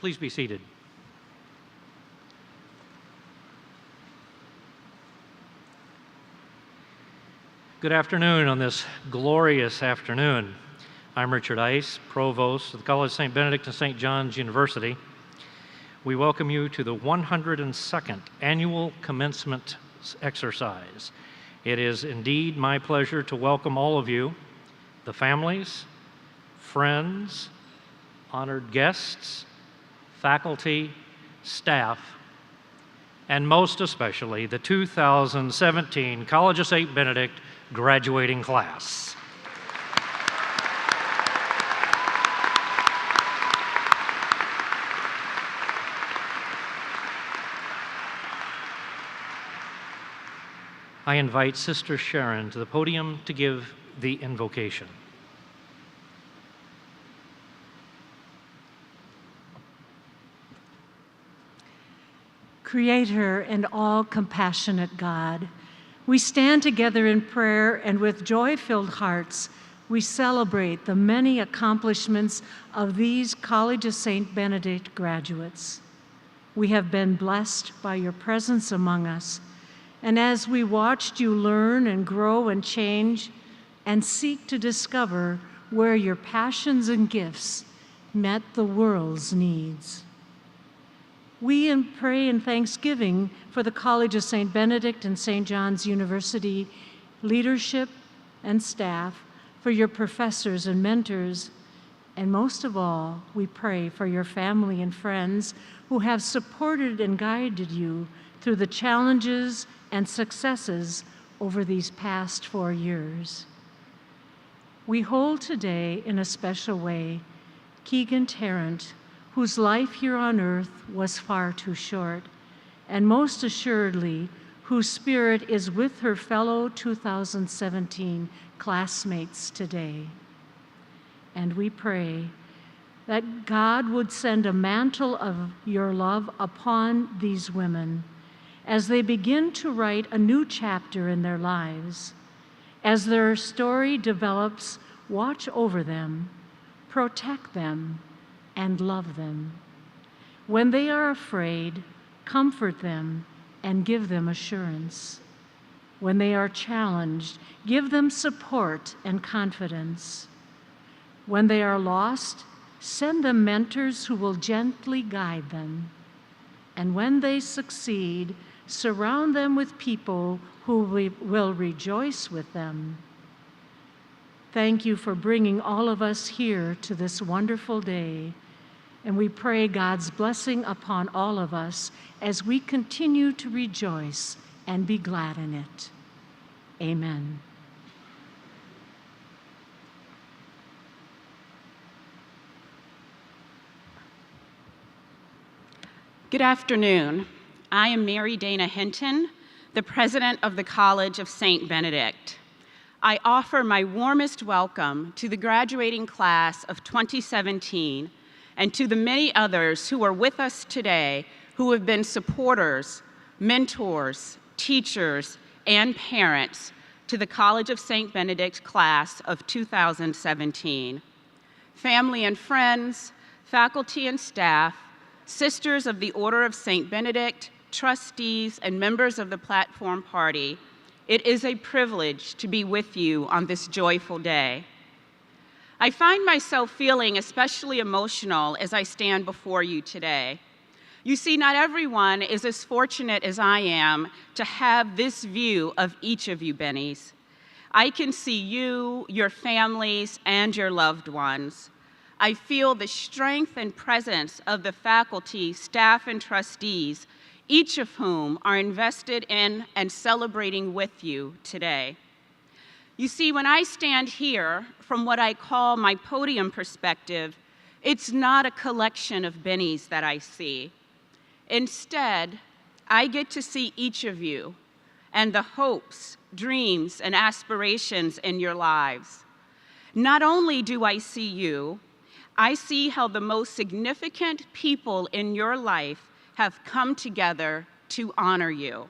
Please be seated. Good afternoon on this glorious afternoon. I'm Richard Ice, Provost of the College of St. Benedict and St. John's University. We welcome you to the 102nd Annual Commencement exercise. It is indeed my pleasure to welcome all of you, the families, friends, honored guests, faculty, staff, and most especially the 2017 College of St. Benedict graduating class. I invite Sister Sharon to the podium to give the invocation. Creator and all-compassionate God, we stand together in prayer, and with joy-filled hearts, we celebrate the many accomplishments of these College of St. Benedict graduates. We have been blessed by your presence among us, and as we watched you learn and grow and change and seek to discover where your passions and gifts met the world's needs. We pray in thanksgiving for the College of St. Benedict and St. John's University leadership and staff, for your professors and mentors, and most of all, we pray for your family and friends who have supported and guided you through the challenges and successes over these past 4 years. We hold today in a special way Keegan Tarrant, whose life here on earth was far too short, and most assuredly, whose spirit is with her fellow 2017 classmates today. And we pray that God would send a mantle of your love upon these women as they begin to write a new chapter in their lives. As their story develops, watch over them, protect them, and love them. When they are afraid, comfort them and give them assurance. When they are challenged, give them support and confidence. When they are lost, send them mentors who will gently guide them. And when they succeed, surround them with people who will rejoice with them. Thank you for bringing all of us here to this wonderful day, and we pray God's blessing upon all of us as we continue to rejoice and be glad in it. Amen. Good afternoon. I am Mary Dana Hinton, the president of the College of St. Benedict. I offer my warmest welcome to the graduating class of 2017 and to the many others who are with us today who have been supporters, mentors, teachers, and parents to the College of St. Benedict class of 2017. Family and friends, faculty and staff, Sisters of the Order of St. Benedict, trustees, and members of the Platform Party, it is a privilege to be with you on this joyful day. I find myself feeling especially emotional as I stand before you today. You see, not everyone is as fortunate as I am to have this view of each of you Bennies. I can see you, your families, and your loved ones. I feel the strength and presence of the faculty, staff, and trustees, each of whom are invested in and celebrating with you today. You see, when I stand here from what I call my podium perspective, it's not a collection of bennies that I see. Instead, I get to see each of you and the hopes, dreams, and aspirations in your lives. Not only do I see you, I see how the most significant people in your life have come together to honor you.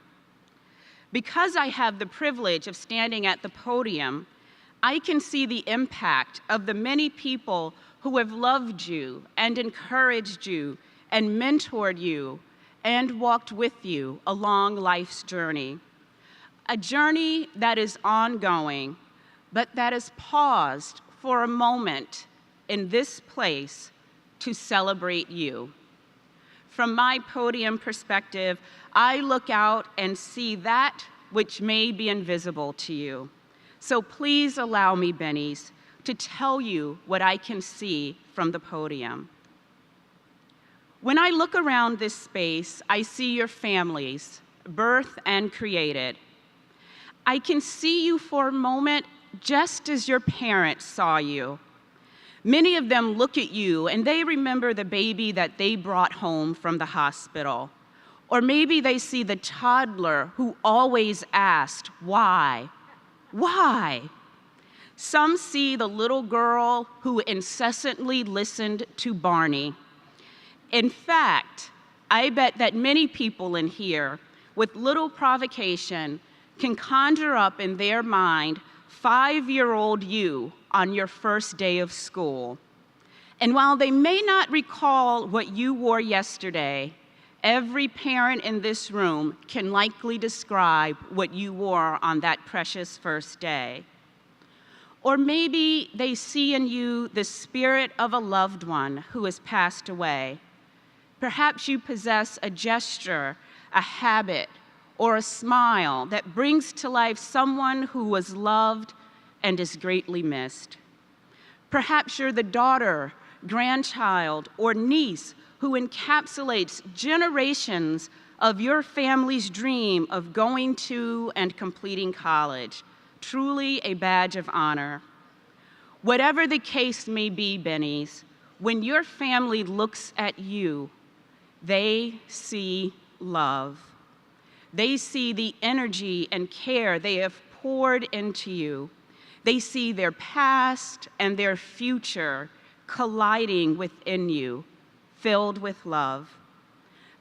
Because I have the privilege of standing at the podium, I can see the impact of the many people who have loved you and encouraged you and mentored you and walked with you along life's journey. A journey that is ongoing, but that is paused for a moment in this place to celebrate you. From my podium perspective, I look out and see that which may be invisible to you. So please allow me, Bennies, to tell you what I can see from the podium. When I look around this space, I see your families, birthed and created. I can see you for a moment just as your parents saw you. Many of them look at you and they remember the baby that they brought home from the hospital. Or maybe they see the toddler who always asked, why? Why? Some see the little girl who incessantly listened to Barney. In fact, I bet that many people in here, with little provocation, can conjure up in their mind 5-year-old you on your first day of school. And while they may not recall what you wore yesterday, every parent in this room can likely describe what you wore on that precious first day. Or maybe they see in you the spirit of a loved one who has passed away. Perhaps you possess a gesture, a habit, or a smile that brings to life someone who was loved and is greatly missed. Perhaps you're the daughter, grandchild, or niece who encapsulates generations of your family's dream of going to and completing college, truly a badge of honor. Whatever the case may be, Bennies, when your family looks at you, they see love. They see the energy and care they have poured into you. They see their past and their future colliding within you, filled with love.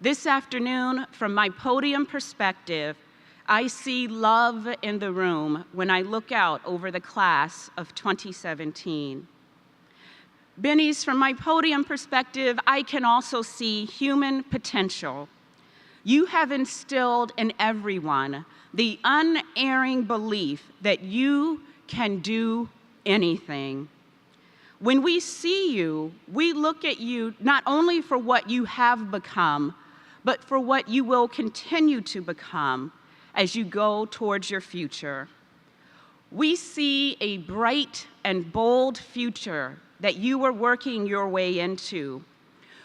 This afternoon, from my podium perspective, I see love in the room when I look out over the class of 2017. Bennies, from my podium perspective, I can also see human potential. You have instilled in everyone the unerring belief that you can do anything. When we see you, we look at you not only for what you have become, but for what you will continue to become as you go towards your future. We see a bright and bold future that you are working your way into.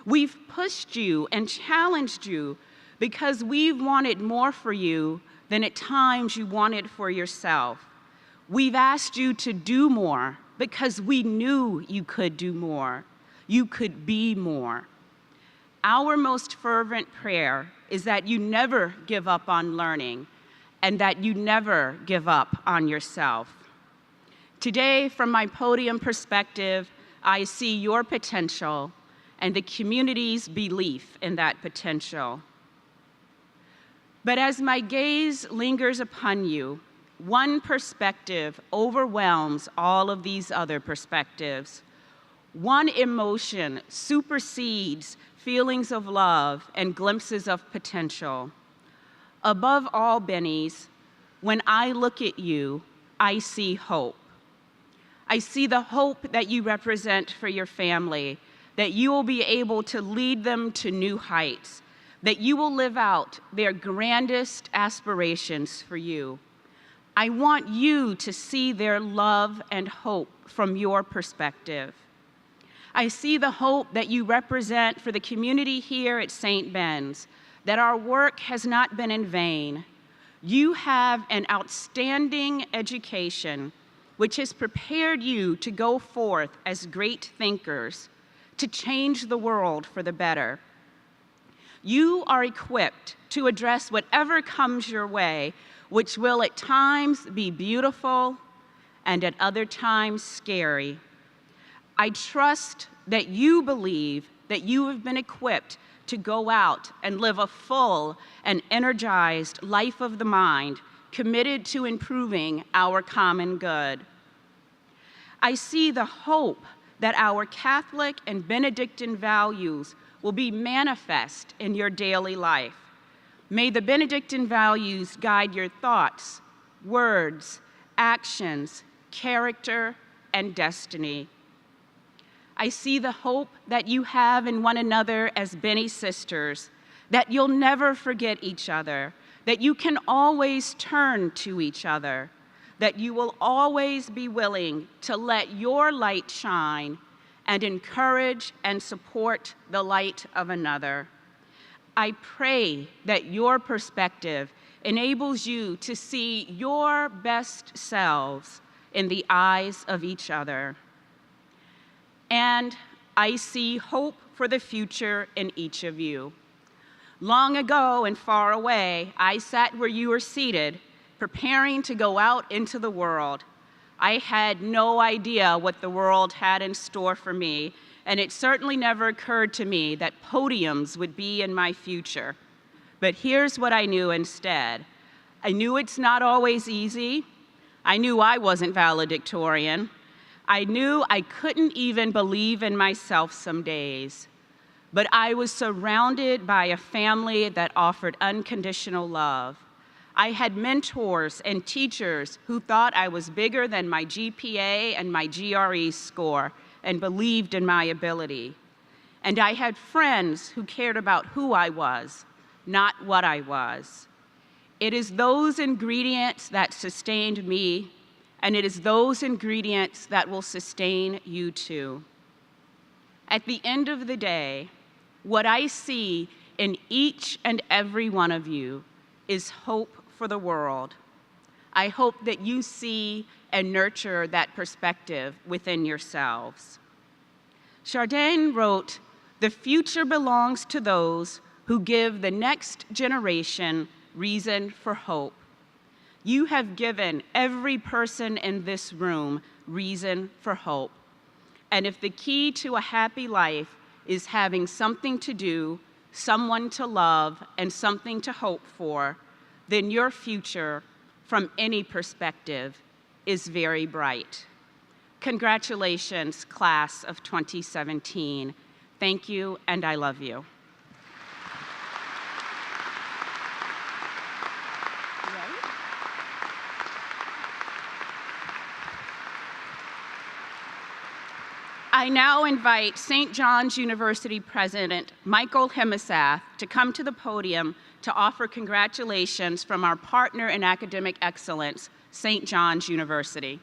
We've pushed you and challenged you because we've wanted more for you than at times you wanted for yourself. We've asked you to do more because we knew you could do more. You could be more. Our most fervent prayer is that you never give up on learning and that you never give up on yourself. Today, from my podium perspective, I see your potential and the community's belief in that potential. But as my gaze lingers upon you, one perspective overwhelms all of these other perspectives. One emotion supersedes feelings of love and glimpses of potential. Above all, Bennies, when I look at you, I see hope. I see the hope that you represent for your family, that you will be able to lead them to new heights, that you will live out their grandest aspirations for you. I want you to see their love and hope from your perspective. I see the hope that you represent for the community here at St. Ben's, that our work has not been in vain. You have an outstanding education which has prepared you to go forth as great thinkers, to change the world for the better. You are equipped to address whatever comes your way, which will at times be beautiful and at other times scary. I trust that you believe that you have been equipped to go out and live a full and energized life of the mind, committed to improving our common good. I see the hope that our Catholic and Benedictine values will be manifest in your daily life. May the Benedictine values guide your thoughts, words, actions, character, and destiny. I see the hope that you have in one another as Benny sisters, that you'll never forget each other, that you can always turn to each other, that you will always be willing to let your light shine and encourage and support the light of another. I pray that your perspective enables you to see your best selves in the eyes of each other. And I see hope for the future in each of you. Long ago and far away, I sat where you were seated, preparing to go out into the world. I had no idea what the world had in store for me, and it certainly never occurred to me that podiums would be in my future. But here's what I knew instead. I knew it's not always easy. I knew I wasn't valedictorian. I knew I couldn't even believe in myself some days. But I was surrounded by a family that offered unconditional love. I had mentors and teachers who thought I was bigger than my GPA and my GRE score and believed in my ability. And I had friends who cared about who I was, not what I was. It is those ingredients that sustained me, and it is those ingredients that will sustain you too. At the end of the day, what I see in each and every one of you is hope for the world. I hope that you see and nurture that perspective within yourselves. Chardin wrote, "The future belongs to those who give the next generation reason for hope." You have given every person in this room reason for hope. And if the key to a happy life is having something to do, someone to love, and something to hope for, then your future, from any perspective, is very bright. Congratulations, class of 2017. Thank you, and I love you. I now invite St. John's University President Michael Hemisath to come to the podium to offer congratulations from our partner in academic excellence, St. John's University.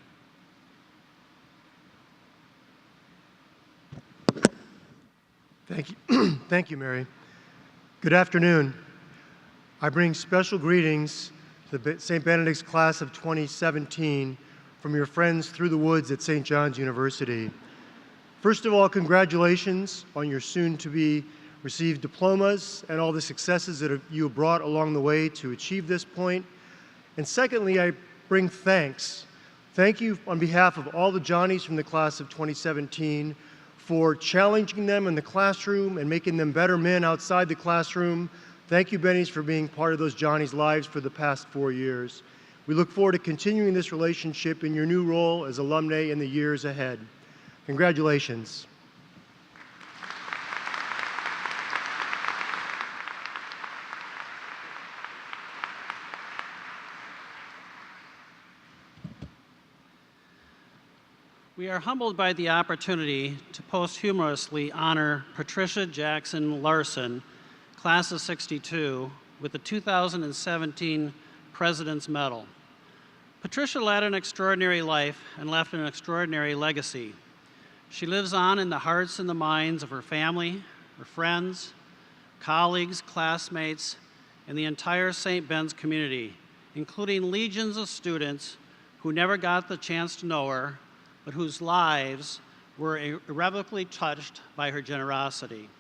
Thank you. Thank you, Mary. Good afternoon. I bring special greetings to the St. Benedict's class of 2017 from your friends through the woods at St. John's University. First of all, congratulations on your soon-to-be received diplomas and all the successes that you have brought along the way to achieve this point. And secondly, I bring thanks. Thank you on behalf of all the Johnnies from the class of 2017 for challenging them in the classroom and making them better men outside the classroom. Thank you, Bennies, for being part of those Johnnies' lives for the past 4 years. We look forward to continuing this relationship in your new role as alumni in the years ahead. Congratulations. We are humbled by the opportunity to posthumously honor Patricia Jackson Larson, class of '62, with the 2017 President's Medal. Patricia led an extraordinary life and left an extraordinary legacy. She lives on in the hearts and the minds of her family, her friends, colleagues, classmates, and the entire St. Ben's community, including legions of students who never got the chance to know her, but whose lives were irrevocably touched by her generosity.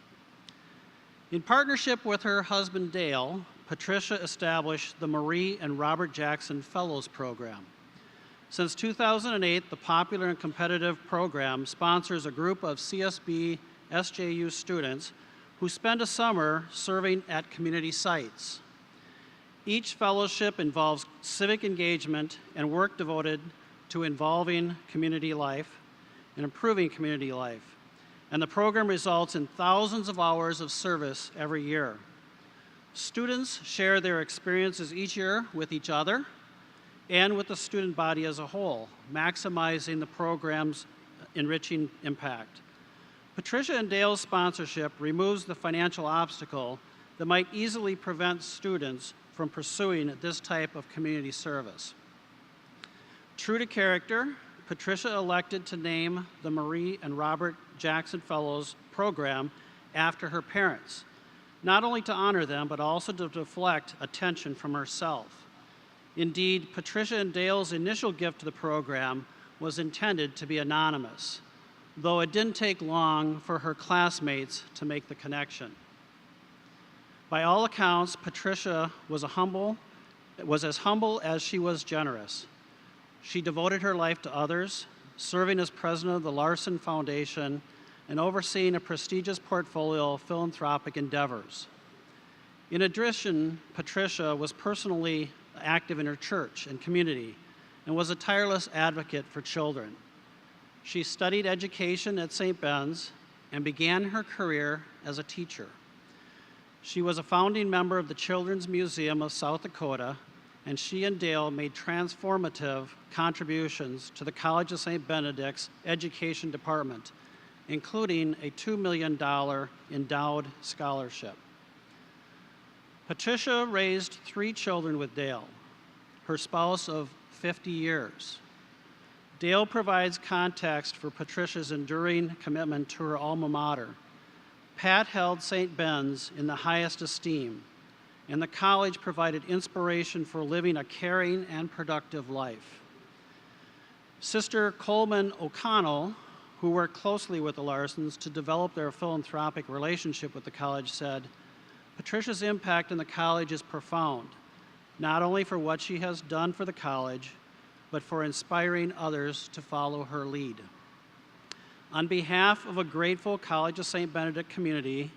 In partnership with her husband, Dale, Patricia established the Marie and Robert Jackson Fellows Program. Since 2008, the popular and competitive program sponsors a group of CSB+SJU students who spend a summer serving at community sites. Each fellowship involves civic engagement and work devoted to involving community life and improving community life. and the program results in thousands of hours of service every year. Students share their experiences each year with each other and with the student body as a whole, maximizing the program's enriching impact. Patricia and Dale's sponsorship removes the financial obstacle that might easily prevent students from pursuing this type of community service. True to character, Patricia elected to name the Marie and Robert Jackson Fellows program after her parents, not only to honor them, but also to deflect attention from herself. Indeed, Patricia and Dale's initial gift to the program was intended to be anonymous, though it didn't take long for her classmates to make the connection. By all accounts, Patricia was as humble as she was generous. She devoted her life to others, serving as president of the Larson Foundation and overseeing a prestigious portfolio of philanthropic endeavors. In addition, Patricia was personally active in her church and community and was a tireless advocate for children. She studied education at St. Ben's and began her career as a teacher. She was a founding member of the Children's Museum of South Dakota, and she and Dale made transformative contributions to the College of St. Benedict's education department, including a $2 million endowed scholarship. Patricia raised 3 children with Dale, her spouse of 50 years. Dale provides context for Patricia's enduring commitment to her alma mater. Pat held St. Ben's in the highest esteem, and the college provided inspiration for living a caring and productive life. Sister Coleman O'Connell, who worked closely with the Larsons to develop their philanthropic relationship with the college, said, "Patricia's impact in the college is profound, not only for what she has done for the college, but for inspiring others to follow her lead." On behalf of a grateful College of St. Benedict community,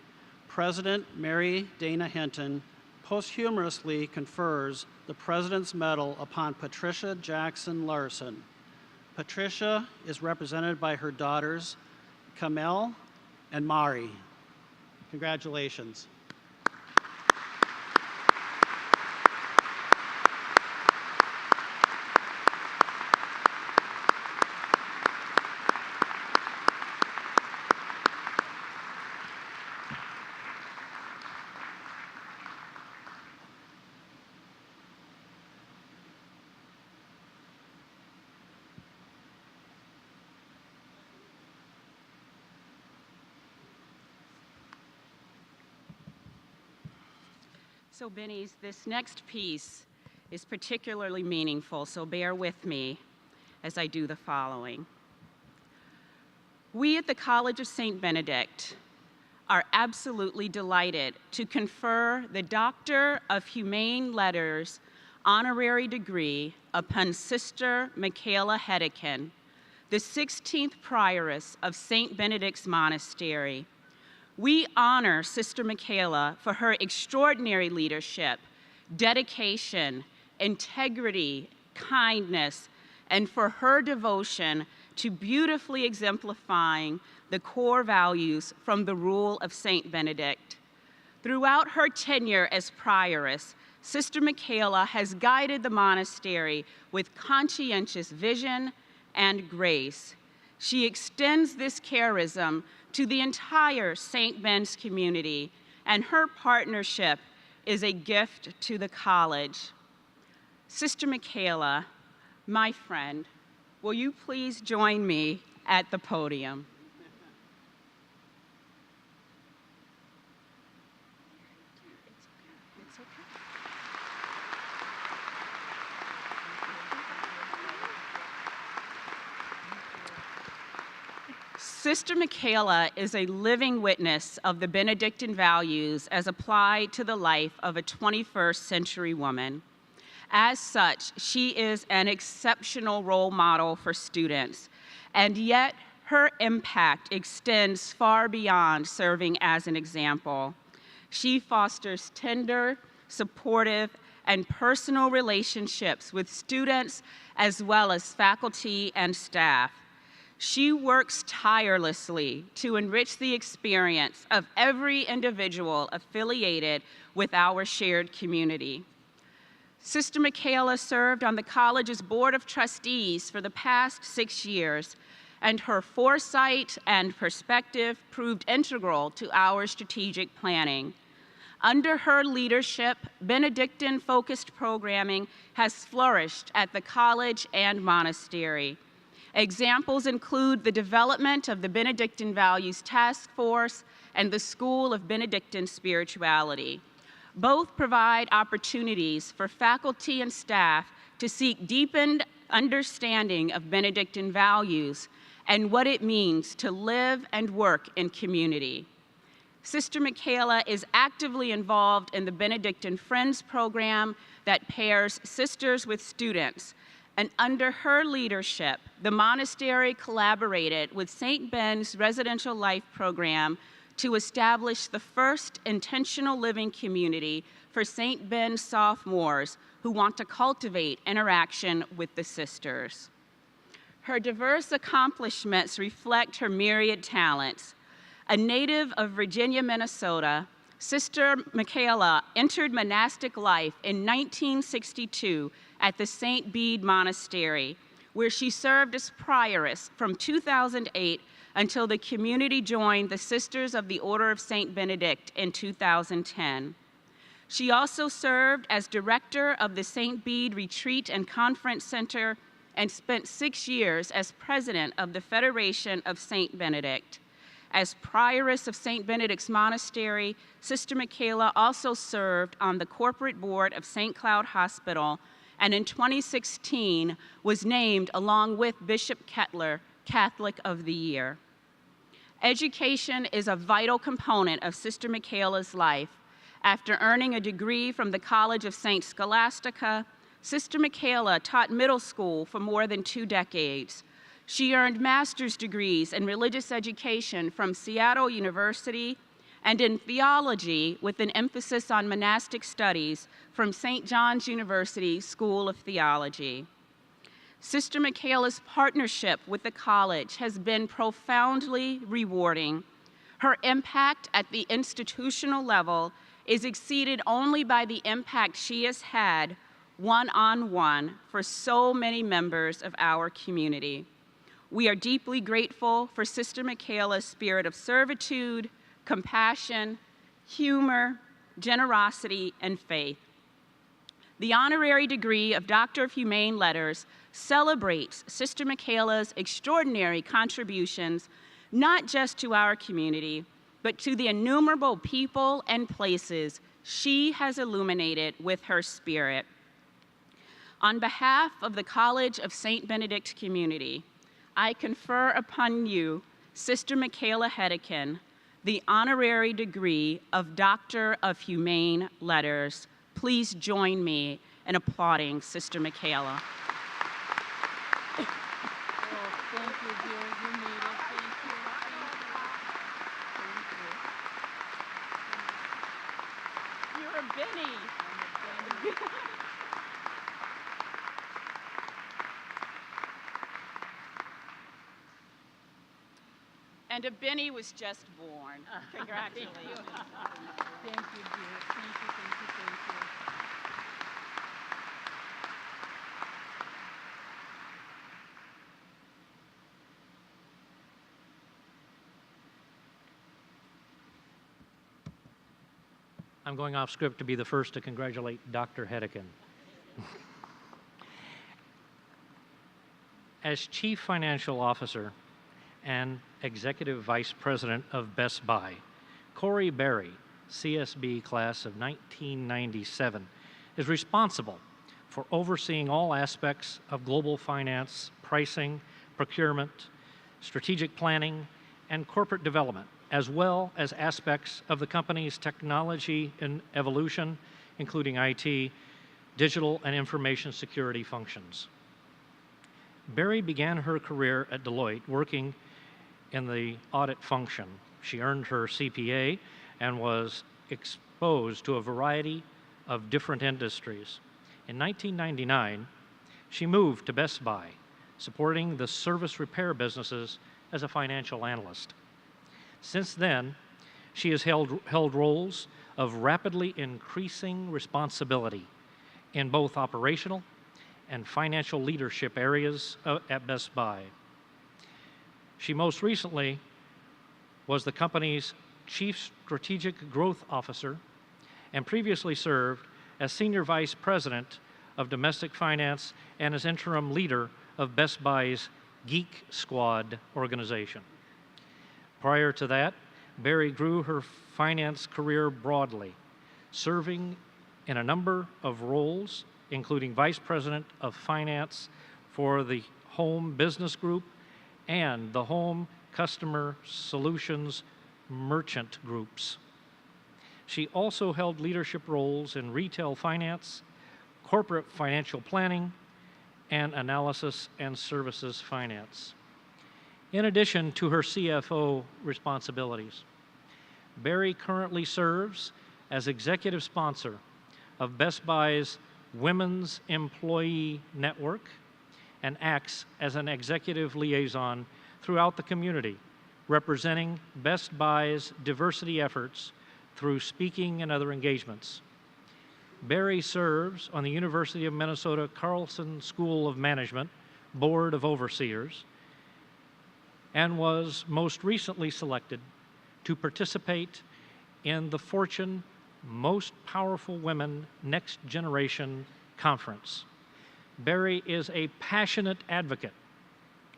President Mary Dana Hinton posthumously confers the President's Medal upon Patricia Jackson Larson. Patricia is represented by her daughters, Kamel and Mari. Congratulations. So Benny's, this next piece is particularly meaningful, so bear with me as I do the following. We at the College of St. Benedict are absolutely delighted to confer the Doctor of Humane Letters honorary degree upon Sister Michaela Hedekin, the 16th prioress of St. Benedict's Monastery. We honor Sister Michaela for her extraordinary leadership, dedication, integrity, kindness, and for her devotion to beautifully exemplifying the core values from the Rule of St. Benedict. Throughout her tenure as prioress, Sister Michaela has guided the monastery with conscientious vision and grace. She extends this charism to the entire St. Ben's community, and her partnership is a gift to the college. Sister Michaela, my friend, will you please join me at the podium? Sister Michaela is a living witness of the Benedictine values as applied to the life of a 21st century woman. As such, she is an exceptional role model for students, and yet her impact extends far beyond serving as an example. She fosters tender, supportive, and personal relationships with students as well as faculty and staff. She works tirelessly to enrich the experience of every individual affiliated with our shared community. Sister Michaela served on the college's Board of Trustees for the past 6 years, and her foresight and perspective proved integral to our strategic planning. Under her leadership, Benedictine-focused programming has flourished at the college and monastery. Examples include the development of the Benedictine Values Task Force and the School of Benedictine Spirituality. Both provide opportunities for faculty and staff to seek deepened understanding of Benedictine values and what it means to live and work in community. Sister Michaela is actively involved in the Benedictine Friends program that pairs sisters with students, and under her leadership, the monastery collaborated with St. Ben's Residential Life program to establish the first intentional living community for St. Ben's sophomores who want to cultivate interaction with the sisters. Her diverse accomplishments reflect her myriad talents. A native of Virginia, Minnesota, Sister Michaela entered monastic life in 1962 at the St. Bede Monastery, where she served as prioress from 2008 until the community joined the Sisters of the Order of St. Benedict in 2010. She also served as director of the St. Bede Retreat and Conference Center and spent 6 years as president of the Federation of St. Benedict. As prioress of St. Benedict's Monastery, Sister Michaela also served on the corporate board of St. Cloud Hospital, and in 2016 was named, along with Bishop Kettler, Catholic of the Year. Education is a vital component of Sister Michaela's life. After earning a degree from the College of St. Scholastica, Sister Michaela taught middle school for more than 2 decades. She earned master's degrees in religious education from Seattle University and in theology with an emphasis on monastic studies from St. John's University School of Theology. Sister Michaela's partnership with the college has been profoundly rewarding. Her impact at the institutional level is exceeded only by the impact she has had one-on-one for so many members of our community. We are deeply grateful for Sister Michaela's spirit of servitude, compassion, humor, generosity, and faith. The honorary degree of Doctor of Humane Letters celebrates Sister Michaela's extraordinary contributions, not just to our community, but to the innumerable people and places she has illuminated with her spirit. On behalf of the College of St. Benedict community, I confer upon you, Sister Michaela Hedekin, the honorary degree of Doctor of Humane Letters. Please join me in applauding Sister Michaela. And a Benny was just born. Congratulations. Thank you, dear. Thank you, thank you, thank you. I'm going off script to be the first to congratulate Dr. Hedekin. As Chief Financial Officer and Executive Vice President of Best Buy, Corey Berry, CSB class of 1997, is responsible for overseeing all aspects of global finance, pricing, procurement, strategic planning, and corporate development, as well as aspects of the company's technology and evolution, including IT, digital and information security functions. Berry began her career at Deloitte working in the audit function. She earned her CPA and was exposed to a variety of different industries. In 1999, she moved to Best Buy, supporting the service repair businesses as a financial analyst. Since then, she has held roles of rapidly increasing responsibility in both operational and financial leadership areas at Best Buy. She most recently was the company's Chief Strategic Growth Officer and previously served as Senior Vice President of Domestic Finance and as interim leader of Best Buy's Geek Squad organization. Prior to that, Barry grew her finance career broadly, serving in a number of roles, including Vice President of Finance for the Home Business Group and the Home Customer Solutions Merchant Groups. She also held leadership roles in retail finance, corporate financial planning, and analysis and services finance. In addition to her CFO responsibilities, Barry currently serves as executive sponsor of Best Buy's Women's Employee Network and acts as an executive liaison throughout the community, representing Best Buy's diversity efforts through speaking and other engagements. Barry serves on the University of Minnesota Carlson School of Management Board of Overseers and was most recently selected to participate in the Fortune Most Powerful Women Next Generation Conference. Barry is a passionate advocate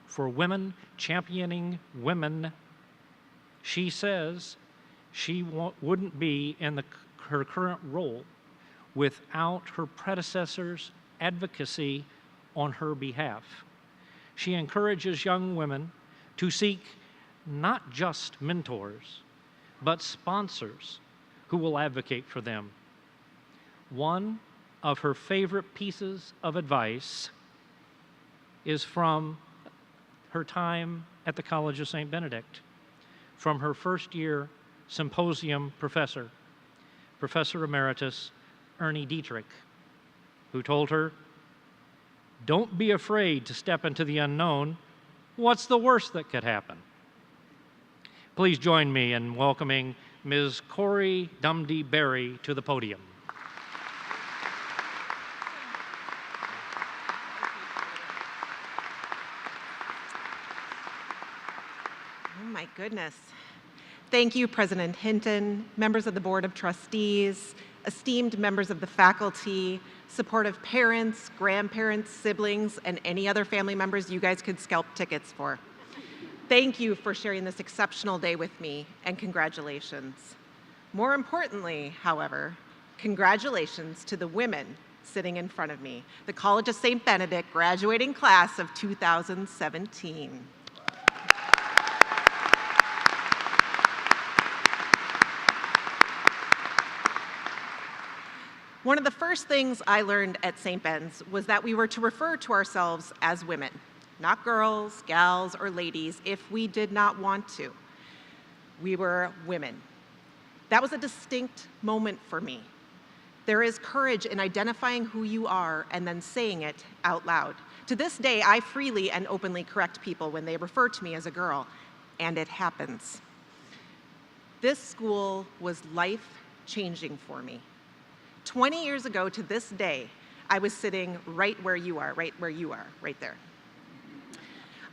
for women championing women. She says she wouldn't be in her current role without her predecessor's advocacy on her behalf. She encourages young women to seek not just mentors, but sponsors who will advocate for them. One of her favorite pieces of advice is from her time at the College of St. Benedict, from her first year symposium professor, Professor Emeritus Ernie Dietrich, who told her, "Don't be afraid to step into the unknown. What's the worst that could happen?" Please join me in welcoming Ms. Corey Dumdy Berry to the podium. Oh my goodness. Thank you, President Hinton, members of the Board of Trustees, esteemed members of the faculty, supportive parents, grandparents, siblings, and any other family members you guys could scalp tickets for. Thank you for sharing this exceptional day with me, and congratulations. More importantly, however, congratulations to the women sitting in front of me, the College of St. Benedict graduating class of 2017. One of the first things I learned at St. Ben's was that we were to refer to ourselves as women, not girls, gals, or ladies if we did not want to. We were women. That was a distinct moment for me. There is courage in identifying who you are and then saying it out loud. To this day, I freely and openly correct people when they refer to me as a girl, and it happens. This school was life-changing for me. 20 years ago to this day, I was sitting right where you are, right there.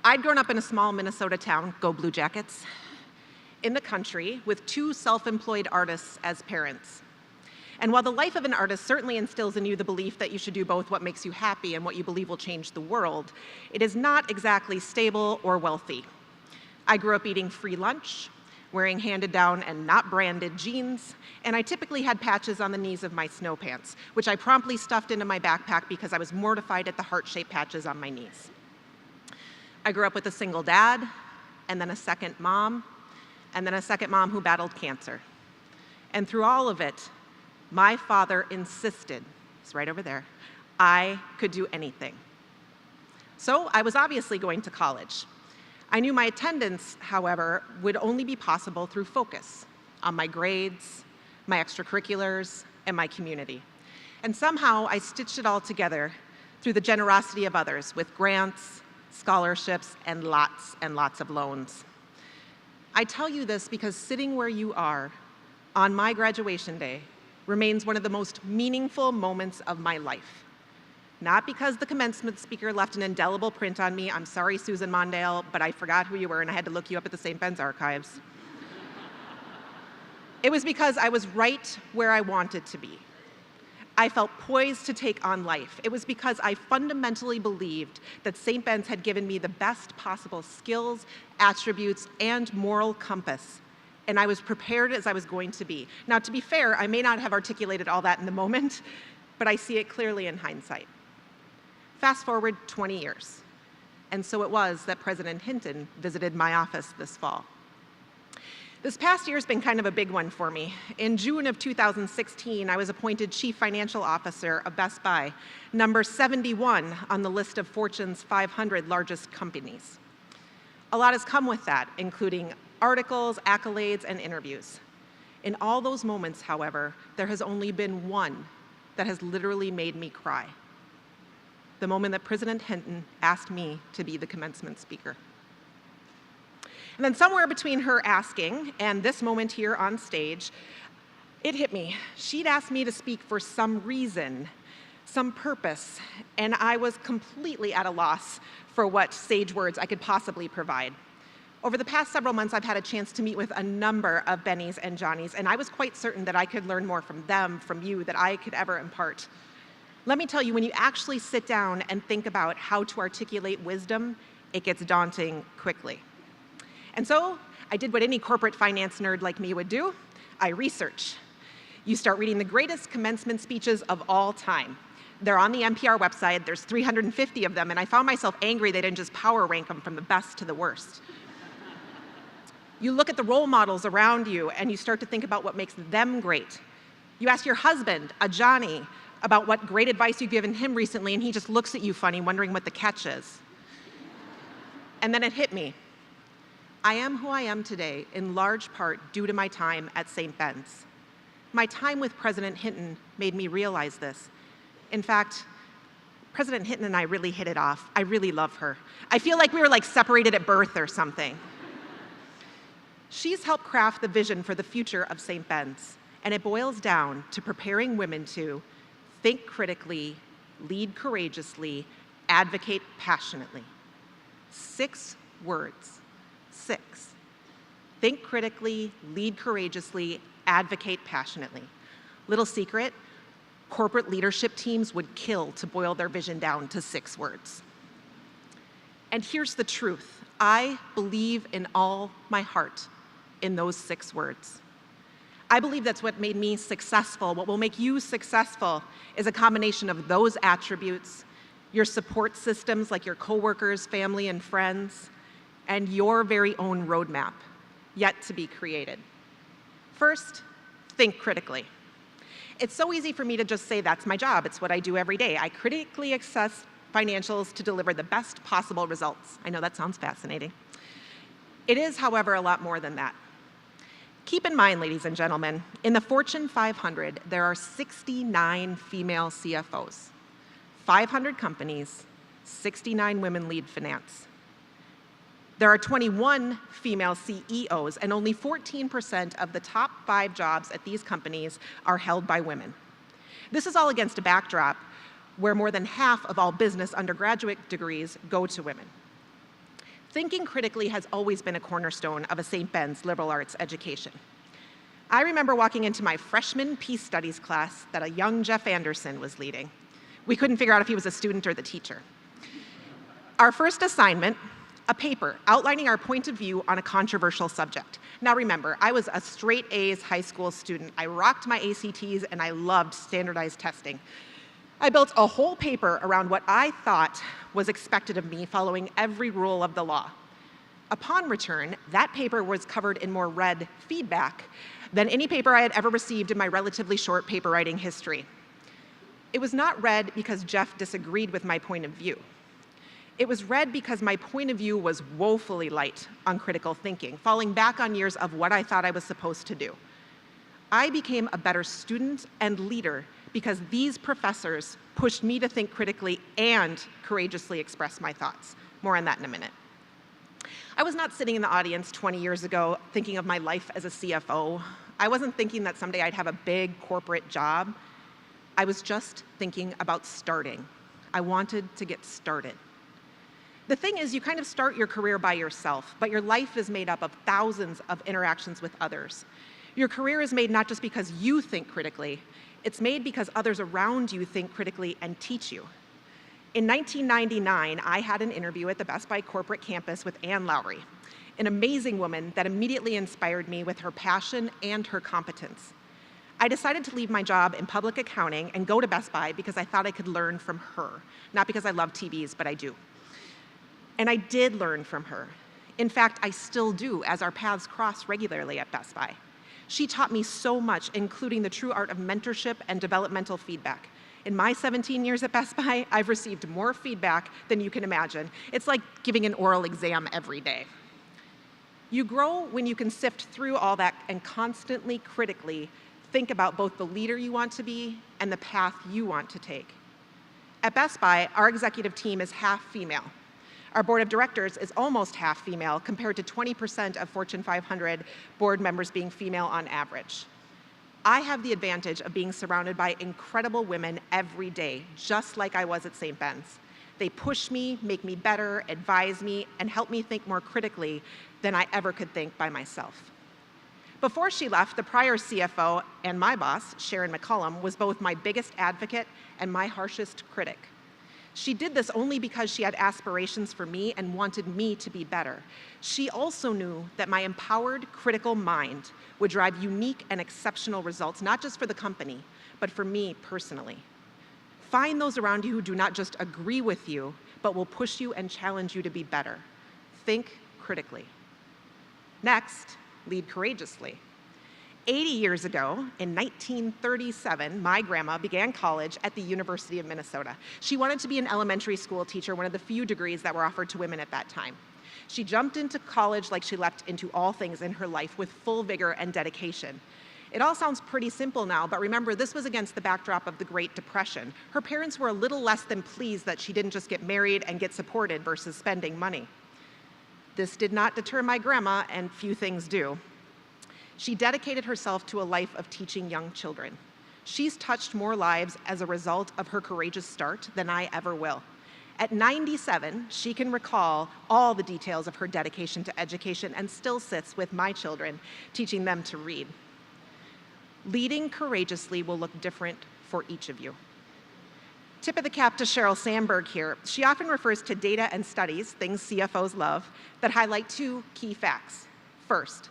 I'd grown up in a small Minnesota town, go Blue Jackets, in the country with two self-employed artists as parents. And while the life of an artist certainly instills in you the belief that you should do both what makes you happy and what you believe will change the world, it is not exactly stable or wealthy. I grew up eating free lunch, wearing handed-down and not branded jeans, and I typically had patches on the knees of my snow pants, which I promptly stuffed into my backpack because I was mortified at the heart-shaped patches on my knees. I grew up with a single dad, and then a second mom, and then a second mom who battled cancer. And through all of it, my father insisted, it's right over there, I could do anything. So I was obviously going to college. I knew my attendance, however, would only be possible through focus on my grades, my extracurriculars, and my community. And somehow I stitched it all together through the generosity of others with grants, scholarships, and lots of loans. I tell you this because sitting where you are on my graduation day remains one of the most meaningful moments of my life. Not because the commencement speaker left an indelible print on me. I'm sorry, Susan Mondale, but I forgot who you were and I had to look you up at the St. Ben's archives. It was because I was right where I wanted to be. I felt poised to take on life. It was because I fundamentally believed that St. Ben's had given me the best possible skills, attributes, and moral compass, and I was prepared as I was going to be. Now, to be fair, I may not have articulated all that in the moment, but I see it clearly in hindsight. Fast forward 20 years, and so it was that President Hinton visited my office this fall. This past year has been kind of a big one for me. In June of 2016, I was appointed Chief Financial Officer of Best Buy, number 71 on the list of Fortune's 500 largest companies. A lot has come with that, including articles, accolades, and interviews. In all those moments, however, there has only been one that has literally made me cry. The moment that President Hinton asked me to be the commencement speaker. And then somewhere between her asking and this moment here on stage, it hit me. She'd asked me to speak for some reason, some purpose, and I was completely at a loss for what sage words I could possibly provide. Over the past several months, I've had a chance to meet with a number of Bennies and Johnnies, and I was quite certain that I could learn more from them, from you, that I could ever impart. Let me tell you, when you actually sit down and think about how to articulate wisdom, it gets daunting quickly. And so I did what any corporate finance nerd like me would do. I research. You start reading the greatest commencement speeches of all time. They're on the NPR website. There's 350 of them, and I found myself angry they didn't just power rank them from the best to the worst. You look at the role models around you, and you start to think about what makes them great. You ask your husband, a Johnny, about what great advice you've given him recently, and he just looks at you funny, wondering what the catch is. And then it hit me. I am who I am today in large part due to my time at St. Ben's. My time with President Hinton made me realize this. In fact, President Hinton and I really hit it off. I really love her. I feel like we were like separated at birth or something. She's helped craft the vision for the future of St. Ben's, and it boils down to preparing women to think critically, lead courageously, advocate passionately. 6 words. 6. Think critically, lead courageously, advocate passionately. Little secret, corporate leadership teams would kill to boil their vision down to 6 words. And here's the truth. I believe in all my heart in those 6 words. I believe that's what made me successful. What will make you successful is a combination of those attributes, your support systems like your coworkers, family, and friends, and your very own roadmap, yet to be created. First, think critically. It's so easy for me to just say that's my job. It's what I do every day. I critically assess financials to deliver the best possible results. I know that sounds fascinating. It is, however, a lot more than that. Keep in mind, ladies and gentlemen, in the Fortune 500, there are 69 female CFOs. 500 companies, 69 women lead finance. There are 21 female CEOs, and only 14% of the top 5 jobs at these companies are held by women. This is all against a backdrop where more than half of all business undergraduate degrees go to women. Thinking critically has always been a cornerstone of a St. Ben's liberal arts education. I remember walking into my freshman Peace Studies class that a young Jeff Anderson was leading. We couldn't figure out if he was a student or the teacher. Our first assignment, a paper outlining our point of view on a controversial subject. Now remember, I was a straight A's high school student. I rocked my ACTs and I loved standardized testing. I built a whole paper around what I thought was expected of me, following every rule of the law. Upon return, that paper was covered in more red feedback than any paper I had ever received in my relatively short paper writing history. It was not read because Jeff disagreed with my point of view. It was read because my point of view was woefully light on critical thinking, falling back on years of what I thought I was supposed to do. I became a better student and leader because these professors pushed me to think critically and courageously express my thoughts. More on that in a minute. I was not sitting in the audience 20 years ago thinking of my life as a CFO. I wasn't thinking that someday I'd have a big corporate job. I was just thinking about starting. I wanted to get started. The thing is, you kind of start your career by yourself, but your life is made up of thousands of interactions with others. Your career is made not just because you think critically, it's made because others around you think critically and teach you. In 1999, I had an interview at the Best Buy corporate campus with Ann Lowry, an amazing woman that immediately inspired me with her passion and her competence. I decided to leave my job in public accounting and go to Best Buy because I thought I could learn from her. Not because I love TVs, but I do. And I did learn from her. In fact, I still do, as our paths cross regularly at Best Buy. She taught me so much, including the true art of mentorship and developmental feedback. In my 17 years at Best Buy, I've received more feedback than you can imagine. It's like giving an oral exam every day. You grow when you can sift through all that and constantly, critically think about both the leader you want to be and the path you want to take. At Best Buy, our executive team is half female. Our board of directors is almost half female, compared to 20% of Fortune 500 board members being female on average. I have the advantage of being surrounded by incredible women every day, just like I was at St. Ben's. They push me, make me better, advise me, and help me think more critically than I ever could think by myself. Before she left, the prior CFO and my boss, Sharon McCullum, was both my biggest advocate and my harshest critic. She did this only because she had aspirations for me and wanted me to be better. She also knew that my empowered, critical mind would drive unique and exceptional results, not just for the company, but for me personally. Find those around you who do not just agree with you, but will push you and challenge you to be better. Think critically. Next, lead courageously. 80 years ago, in 1937, my grandma began college at the University of Minnesota. She wanted to be an elementary school teacher, one of the few degrees that were offered to women at that time. She jumped into college like she leapt into all things in her life with full vigor and dedication. It all sounds pretty simple now, but remember, this was against the backdrop of the Great Depression. Her parents were a little less than pleased that she didn't just get married and get supported versus spending money. This did not deter my grandma, and few things do. She dedicated herself to a life of teaching young children. She's touched more lives as a result of her courageous start than I ever will. At 97, she can recall all the details of her dedication to education and still sits with my children, teaching them to read. Leading courageously will look different for each of you. Tip of the cap to Sheryl Sandberg here. She often refers to data and studies, things CFOs love, that highlight two key facts. First,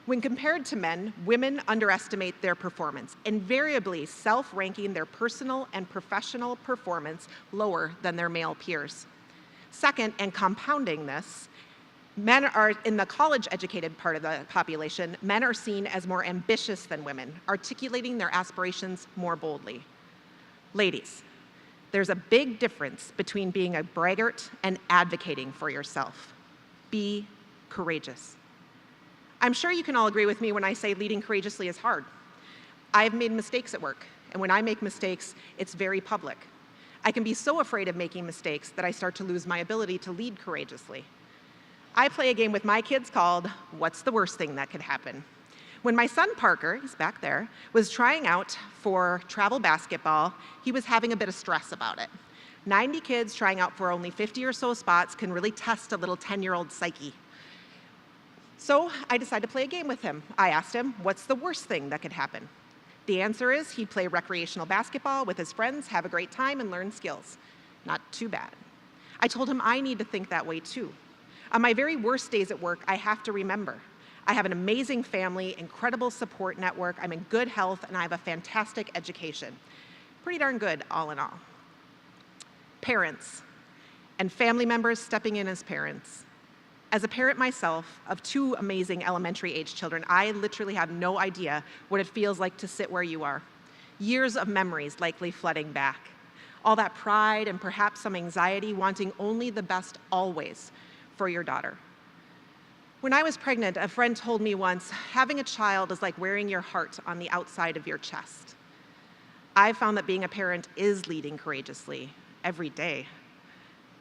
when compared to men, women underestimate their performance, invariably self-ranking their personal and professional performance lower than their male peers. Second, and compounding this, men are, in the college-educated part of the population, men are seen as more ambitious than women, articulating their aspirations more boldly. Ladies, there's a big difference between being a braggart and advocating for yourself. Be courageous. I'm sure you can all agree with me when I say leading courageously is hard. I've made mistakes at work, and when I make mistakes, it's very public. I can be so afraid of making mistakes that I start to lose my ability to lead courageously. I play a game with my kids called What's the Worst Thing That Could Happen? When my son Parker, he's back there, was trying out for travel basketball, he was having a bit of stress about it. 90 kids trying out for only 50 or so spots can really test a little 10-year-old psyche. So I decided to play a game with him. I asked him, what's the worst thing that could happen? The answer is he'd play recreational basketball with his friends, have a great time, and learn skills. Not too bad. I told him I need to think that way too. On my very worst days at work, I have to remember, I have an amazing family, incredible support network, I'm in good health, and I have a fantastic education. Pretty darn good, all in all. Parents and family members stepping in as parents. As a parent myself of two amazing elementary-age children, I literally have no idea what it feels like to sit where you are. Years of memories likely flooding back. All that pride and perhaps some anxiety, wanting only the best always for your daughter. When I was pregnant, a friend told me once, having a child is like wearing your heart on the outside of your chest. I've found that being a parent is leading courageously every day.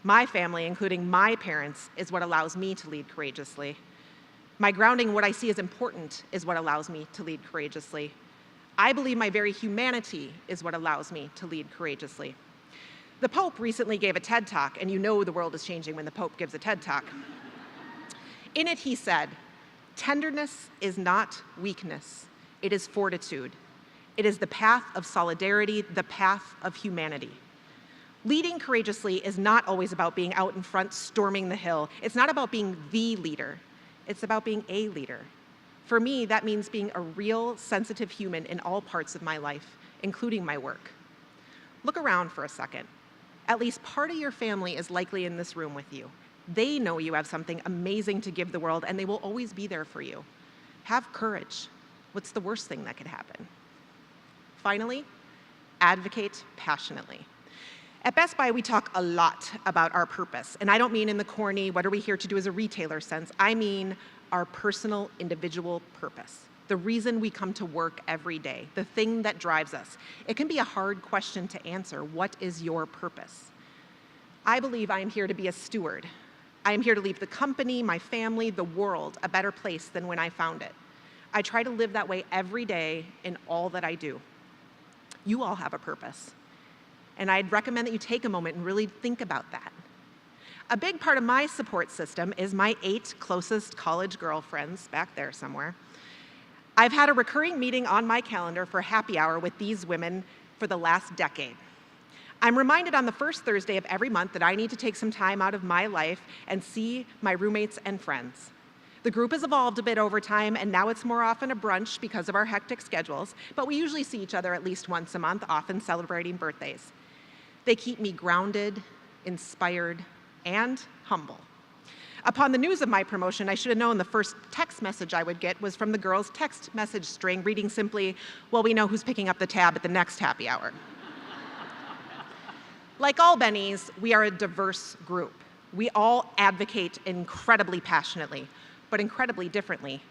My family, including my parents, is what allows me to lead courageously. My grounding in what I see as important is what allows me to lead courageously. I believe my very humanity is what allows me to lead courageously. The Pope recently gave a TED Talk, and you know the world is changing when the Pope gives a TED Talk. In it, he said, "Tenderness is not weakness, it is fortitude. It is the path of solidarity, the path of humanity." Leading courageously is not always about being out in front, storming the hill. It's not about being the leader. It's about being a leader. For me, that means being a real, sensitive human in all parts of my life, including my work. Look around for a second. At least part of your family is likely in this room with you. They know you have something amazing to give the world, and they will always be there for you. Have courage. What's the worst thing that could happen? Finally, advocate passionately. At Best Buy, we talk a lot about our purpose, and I don't mean in the corny, what are we here to do as a retailer sense. I mean our personal, individual purpose, the reason we come to work every day, the thing that drives us. It can be a hard question to answer. What is your purpose? I believe I am here to be a steward. I am here to leave the company, my family, the world a better place than when I found it. I try to live that way every day in all that I do. You all have a purpose. And I'd recommend that you take a moment and really think about that. A big part of my support system is my 8 closest college girlfriends back there somewhere. I've had a recurring meeting on my calendar for happy hour with these women for the last decade. I'm reminded on the first Thursday of every month that I need to take some time out of my life and see my roommates and friends. The group has evolved a bit over time, and now it's more often a brunch because of our hectic schedules, but we usually see each other at least once a month, often celebrating birthdays. They keep me grounded, inspired, and humble. Upon the news of my promotion, I should have known the first text message I would get was from the girls' text message string reading simply, "Well, we know who's picking up the tab at the next happy hour." Like all Bennies, we are a diverse group. We all advocate incredibly passionately, but incredibly differently.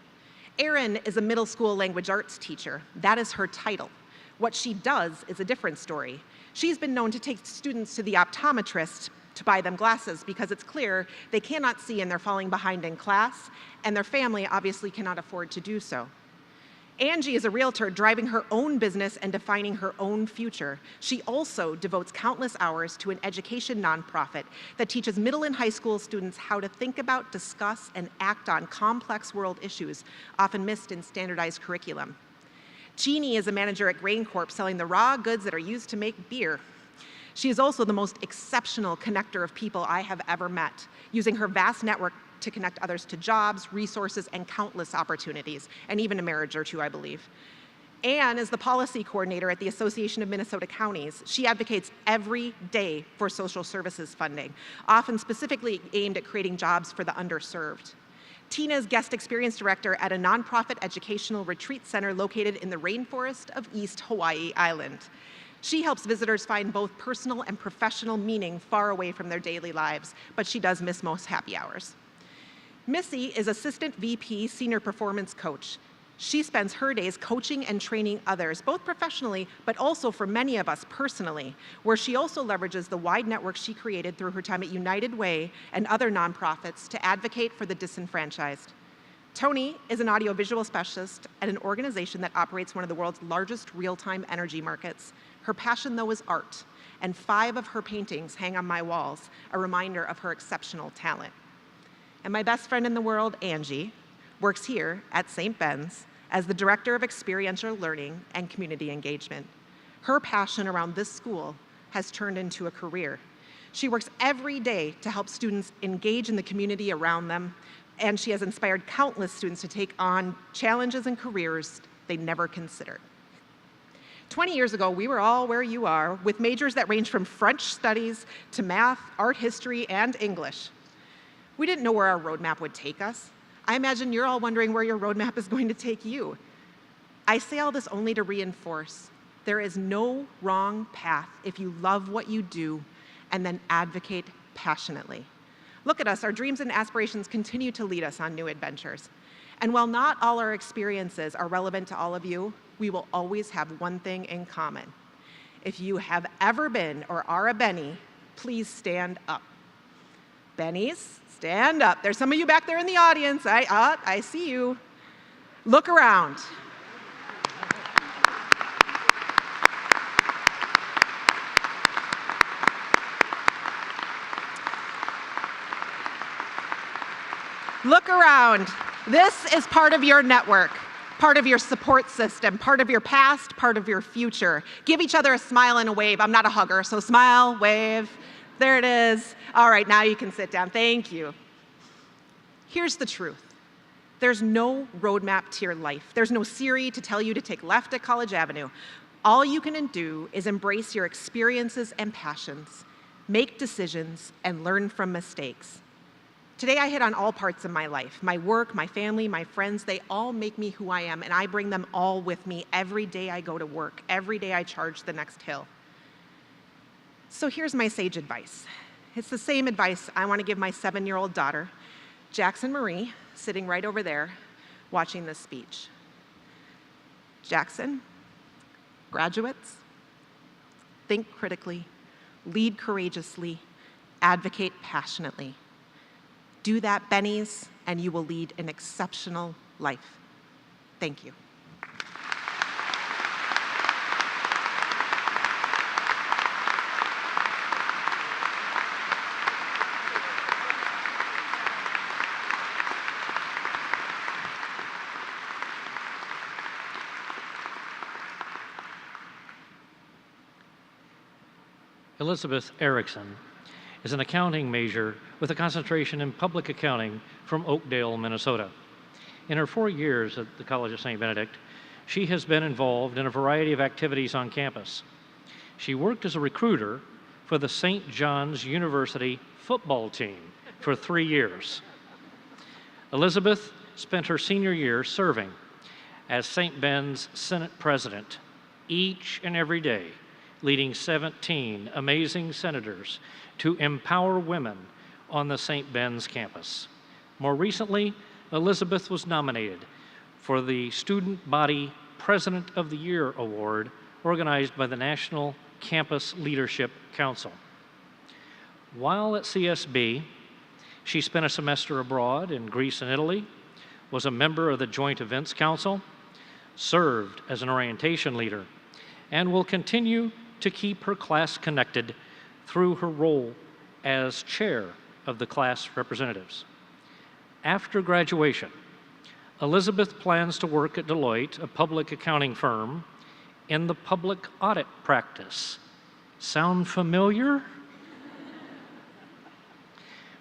Erin is a middle school language arts teacher. That is her title. What she does is a different story. She's been known to take students to the optometrist to buy them glasses because it's clear they cannot see and they're falling behind in class, and their family obviously cannot afford to do so. Angie is a realtor driving her own business and defining her own future. She also devotes countless hours to an education nonprofit that teaches middle and high school students how to think about, discuss, and act on complex world issues, often missed in standardized curriculum. Jeannie is a manager at Grain Corp selling the raw goods that are used to make beer. She is also the most exceptional connector of people I have ever met, using her vast network to connect others to jobs, resources, and countless opportunities, and even a marriage or two, I believe. Anne is the policy coordinator at the Association of Minnesota Counties. She advocates every day for social services funding, often specifically aimed at creating jobs for the underserved. Tina is guest experience director at a nonprofit educational retreat center located in the rainforest of East Hawaii Island. She helps visitors find both personal and professional meaning far away from their daily lives, but she does miss most happy hours. Missy is Assistant VP Senior Performance Coach. She spends her days coaching and training others, both professionally, but also for many of us personally, where she also leverages the wide network she created through her time at United Way and other nonprofits to advocate for the disenfranchised. Tony is an audiovisual specialist at an organization that operates one of the world's largest real-time energy markets. Her passion, though, is art, and 5 of her paintings hang on my walls, a reminder of her exceptional talent. And my best friend in the world, Angie, works here at St. Ben's as the Director of Experiential Learning and Community Engagement. Her passion around this school has turned into a career. She works every day to help students engage in the community around them, and she has inspired countless students to take on challenges and careers they never considered. 20 years ago, we were all where you are, with majors that range from French studies to math, art history, and English. We didn't know where our roadmap would take us. I imagine you're all wondering where your roadmap is going to take you. I say all this only to reinforce there is no wrong path if you love what you do and then advocate passionately. Look at us, our dreams and aspirations continue to lead us on new adventures. And while not all our experiences are relevant to all of you, we will always have one thing in common. If you have ever been or are a Benny, please stand up. Bennies, stand up. There's some of you back there in the audience. I see you. Look around. Look around. This is part of your network, part of your support system, part of your past, part of your future. Give each other a smile and a wave. I'm not a hugger, so smile, wave. There it is. All right, now you can sit down. Thank you. Here's the truth. There's no roadmap to your life. There's no Siri to tell you to take left at College Avenue. All you can do is embrace your experiences and passions, make decisions, and learn from mistakes. Today I hit on all parts of my life. My work, my family, my friends, they all make me who I am, and I bring them all with me every day I go to work, every day I charge the next hill. So here's my sage advice. It's the same advice I want to give my 7-year-old daughter, Jackson Marie, sitting right over there, watching this speech. Jackson, graduates, think critically, lead courageously, advocate passionately. Do that, Bennies, and you will lead an exceptional life. Thank you. Elizabeth Erickson is an accounting major with a concentration in public accounting from Oakdale, Minnesota. In her 4 years at the College of St. Benedict, she has been involved in a variety of activities on campus. She worked as a recruiter for the St. John's University football team for 3 years. Elizabeth spent her senior year serving as St. Ben's Senate President each and every day, leading 17 amazing senators to empower women on the St. Ben's campus. More recently, Elizabeth was nominated for the Student Body President of the Year Award organized by the National Campus Leadership Council. While at CSB, she spent a semester abroad in Greece and Italy, was a member of the Joint Events Council, served as an orientation leader, and will continue to keep her class connected through her role as chair of the class representatives. After graduation, Elizabeth plans to work at Deloitte, a public accounting firm, in the public audit practice. Sound familiar?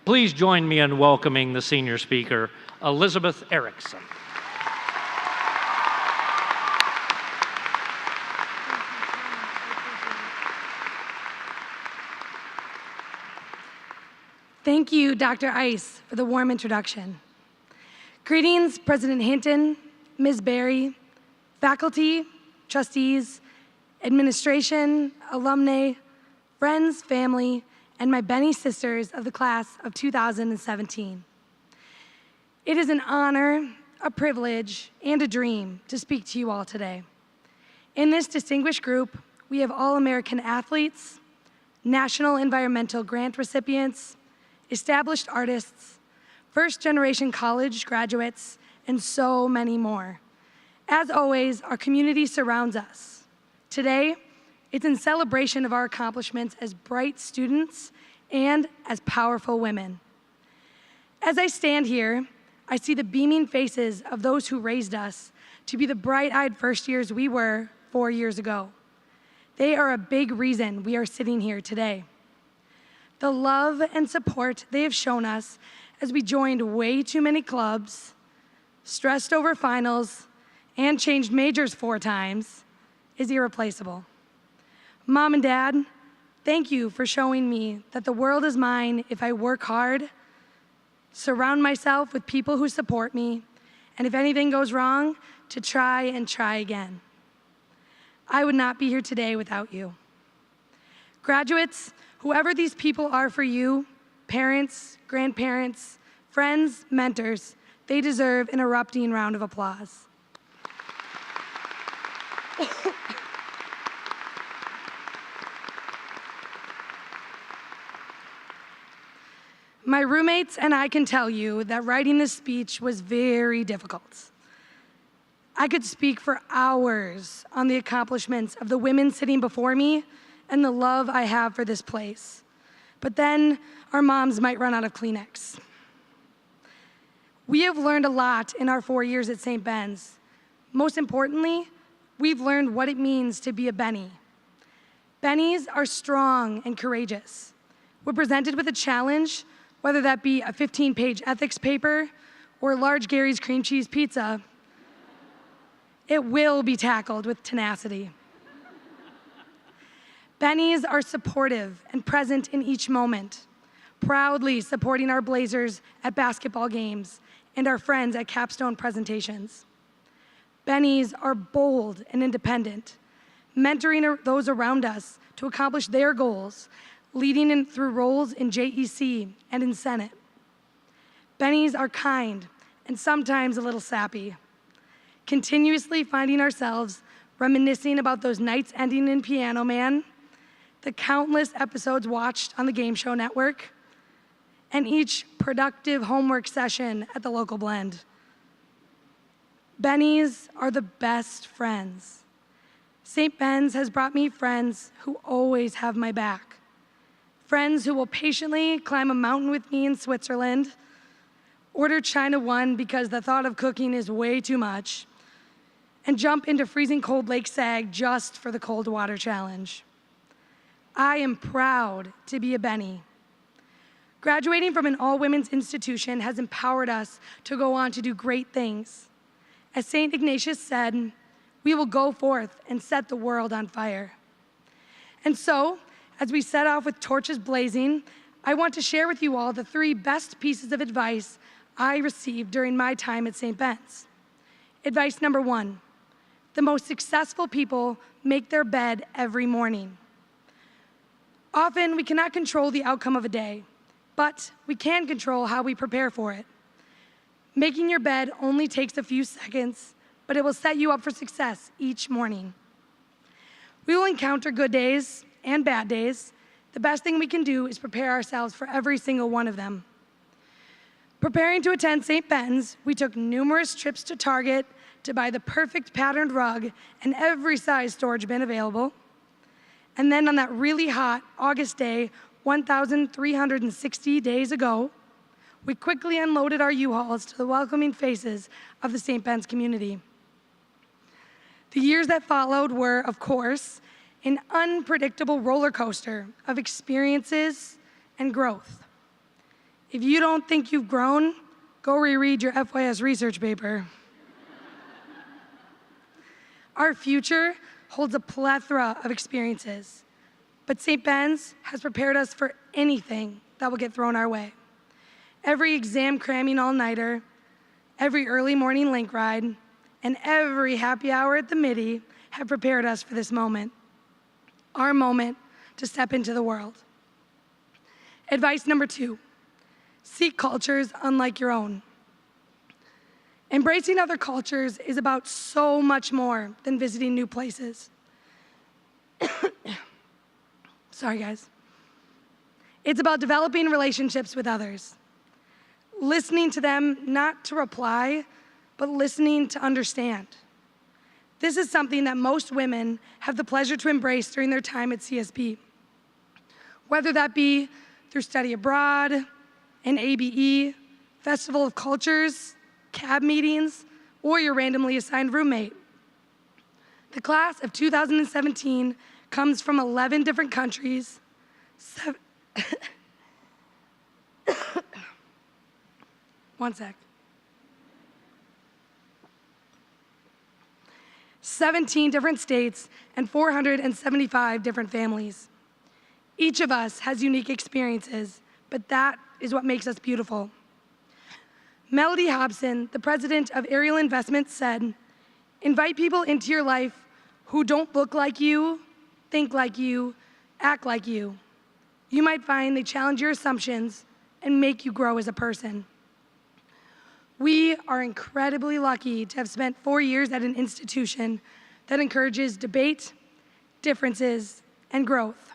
Please join me in welcoming the senior speaker, Elizabeth Erickson. Thank you, Dr. Ice, for the warm introduction. Greetings, President Hinton, Ms. Berry, faculty, trustees, administration, alumni, friends, family, and my Benny sisters of the class of 2017. It is an honor, a privilege, and a dream to speak to you all today. In this distinguished group, we have All-American athletes, National Environmental Grant recipients, established artists, first-generation college graduates, and so many more. As always, our community surrounds us. Today, it's in celebration of our accomplishments as bright students and as powerful women. As I stand here, I see the beaming faces of those who raised us to be the bright-eyed first years we were 4 years ago. They are a big reason we are sitting here today. The love and support they have shown us as we joined way too many clubs, stressed over finals, and changed majors 4 times is irreplaceable. Mom and Dad, thank you for showing me that the world is mine if I work hard, surround myself with people who support me, and if anything goes wrong, to try and try again. I would not be here today without you. Graduates, whoever these people are for you, parents, grandparents, friends, mentors, they deserve an erupting round of applause. My roommates and I can tell you that writing this speech was very difficult. I could speak for hours on the accomplishments of the women sitting before me and the love I have for this place. But then our moms might run out of Kleenex. We have learned a lot in our 4 years at St. Ben's. Most importantly, we've learned what it means to be a Benny. Bennies are strong and courageous. We're presented with a challenge, whether that be a 15-page ethics paper or large Gary's cream cheese pizza. It will be tackled with tenacity. Bennies are supportive and present in each moment, proudly supporting our Blazers at basketball games and our friends at capstone presentations. Bennies are bold and independent, mentoring those around us to accomplish their goals, leading through roles in JEC and in Senate. Bennies are kind and sometimes a little sappy, continuously finding ourselves reminiscing about those nights ending in Piano Man, the countless episodes watched on the Game Show Network, and each productive homework session at the local blend. Bennies are the best friends. St. Ben's has brought me friends who always have my back. Friends who will patiently climb a mountain with me in Switzerland, order China One because the thought of cooking is way too much, and jump into freezing cold Lake Sag just for the cold water challenge. I am proud to be a Benny. Graduating from an all-women's institution has empowered us to go on to do great things. As St. Ignatius said, we will go forth and set the world on fire. And so, as we set off with torches blazing, I want to share with you all the 3 best pieces of advice I received during my time at St. Ben's. Advice number 1, the most successful people make their bed every morning. Often, we cannot control the outcome of a day, but we can control how we prepare for it. Making your bed only takes a few seconds, but it will set you up for success each morning. We will encounter good days and bad days. The best thing we can do is prepare ourselves for every single one of them. Preparing to attend St. Ben's, we took numerous trips to Target to buy the perfect patterned rug and every size storage bin available. And then on that really hot August day, 1,360 days ago, we quickly unloaded our U-Hauls to the welcoming faces of the St. Ben's community. The years that followed were, of course, an unpredictable roller coaster of experiences and growth. If you don't think you've grown, go reread your FYS research paper. Our future holds a plethora of experiences, but St. Ben's has prepared us for anything that will get thrown our way. Every exam cramming all-nighter, every early morning link ride, and every happy hour at the Midi have prepared us for this moment, our moment to step into the world. Advice number 2, seek cultures unlike your own. Embracing other cultures is about so much more than visiting new places. Sorry, guys. It's about developing relationships with others, listening to them not to reply, but listening to understand. This is something that most women have the pleasure to embrace during their time at CSB. Whether that be through study abroad, an ABE, Festival of Cultures, CAB meetings, or your randomly assigned roommate. The class of 2017 comes from 11 different countries, 17 different states, and 475 different families. Each of us has unique experiences, but that is what makes us beautiful. Melody Hobson, the president of Ariel Investments, said, invite people into your life who don't look like you, think like you, act like you. You might find they challenge your assumptions and make you grow as a person. We are incredibly lucky to have spent 4 years at an institution that encourages debate, differences, and growth.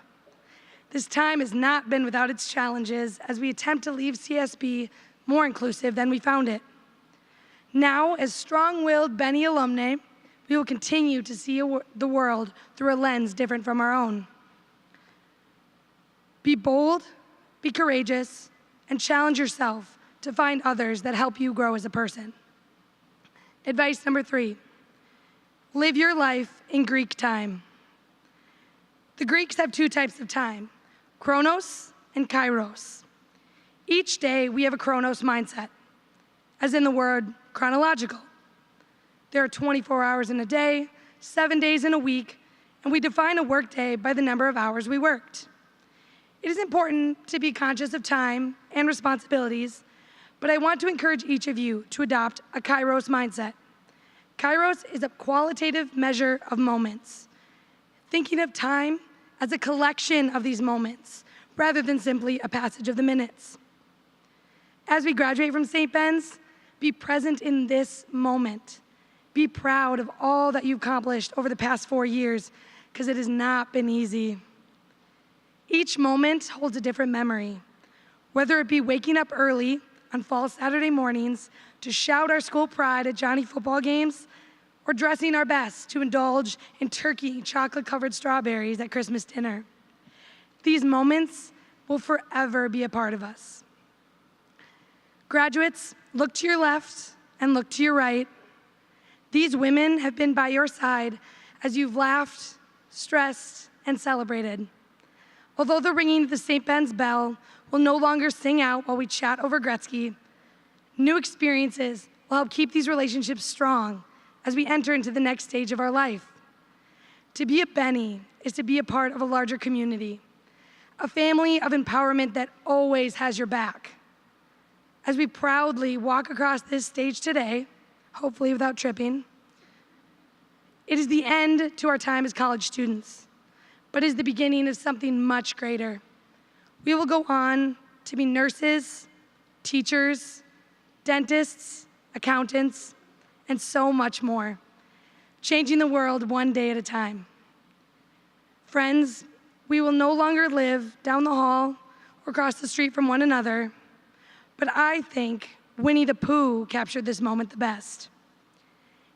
This time has not been without its challenges as we attempt to leave CSB more inclusive than we found it. Now, as strong-willed Benny alumni, we will continue to see the world through a lens different from our own. Be bold, be courageous, and challenge yourself to find others that help you grow as a person. Advice number 3, live your life in Greek time. The Greeks have 2 types of time, chronos and kairos. Each day we have a chronos mindset, as in the word chronological. There are 24 hours in a day, 7 days in a week, and we define a workday by the number of hours we worked. It is important to be conscious of time and responsibilities, but I want to encourage each of you to adopt a kairos mindset. Kairos is a qualitative measure of moments, thinking of time as a collection of these moments rather than simply a passage of the minutes. As we graduate from St. Ben's, be present in this moment. Be proud of all that you've accomplished over the past 4 years, because it has not been easy. Each moment holds a different memory, whether it be waking up early on fall Saturday mornings to shout our school pride at Johnny football games, or dressing our best to indulge in turkey chocolate-covered strawberries at Christmas dinner. These moments will forever be a part of us. Graduates, look to your left and look to your right. These women have been by your side as you've laughed, stressed, and celebrated. Although the ringing of the St. Ben's bell will no longer sing out while we chat over Gretzky, new experiences will help keep these relationships strong as we enter into the next stage of our life. To be a Benny is to be a part of a larger community, a family of empowerment that always has your back. As we proudly walk across this stage today, hopefully without tripping, it is the end to our time as college students, but is the beginning of something much greater. We will go on to be nurses, teachers, dentists, accountants, and so much more, changing the world one day at a time. Friends, we will no longer live down the hall or across the street from one another, but I think Winnie the Pooh captured this moment the best.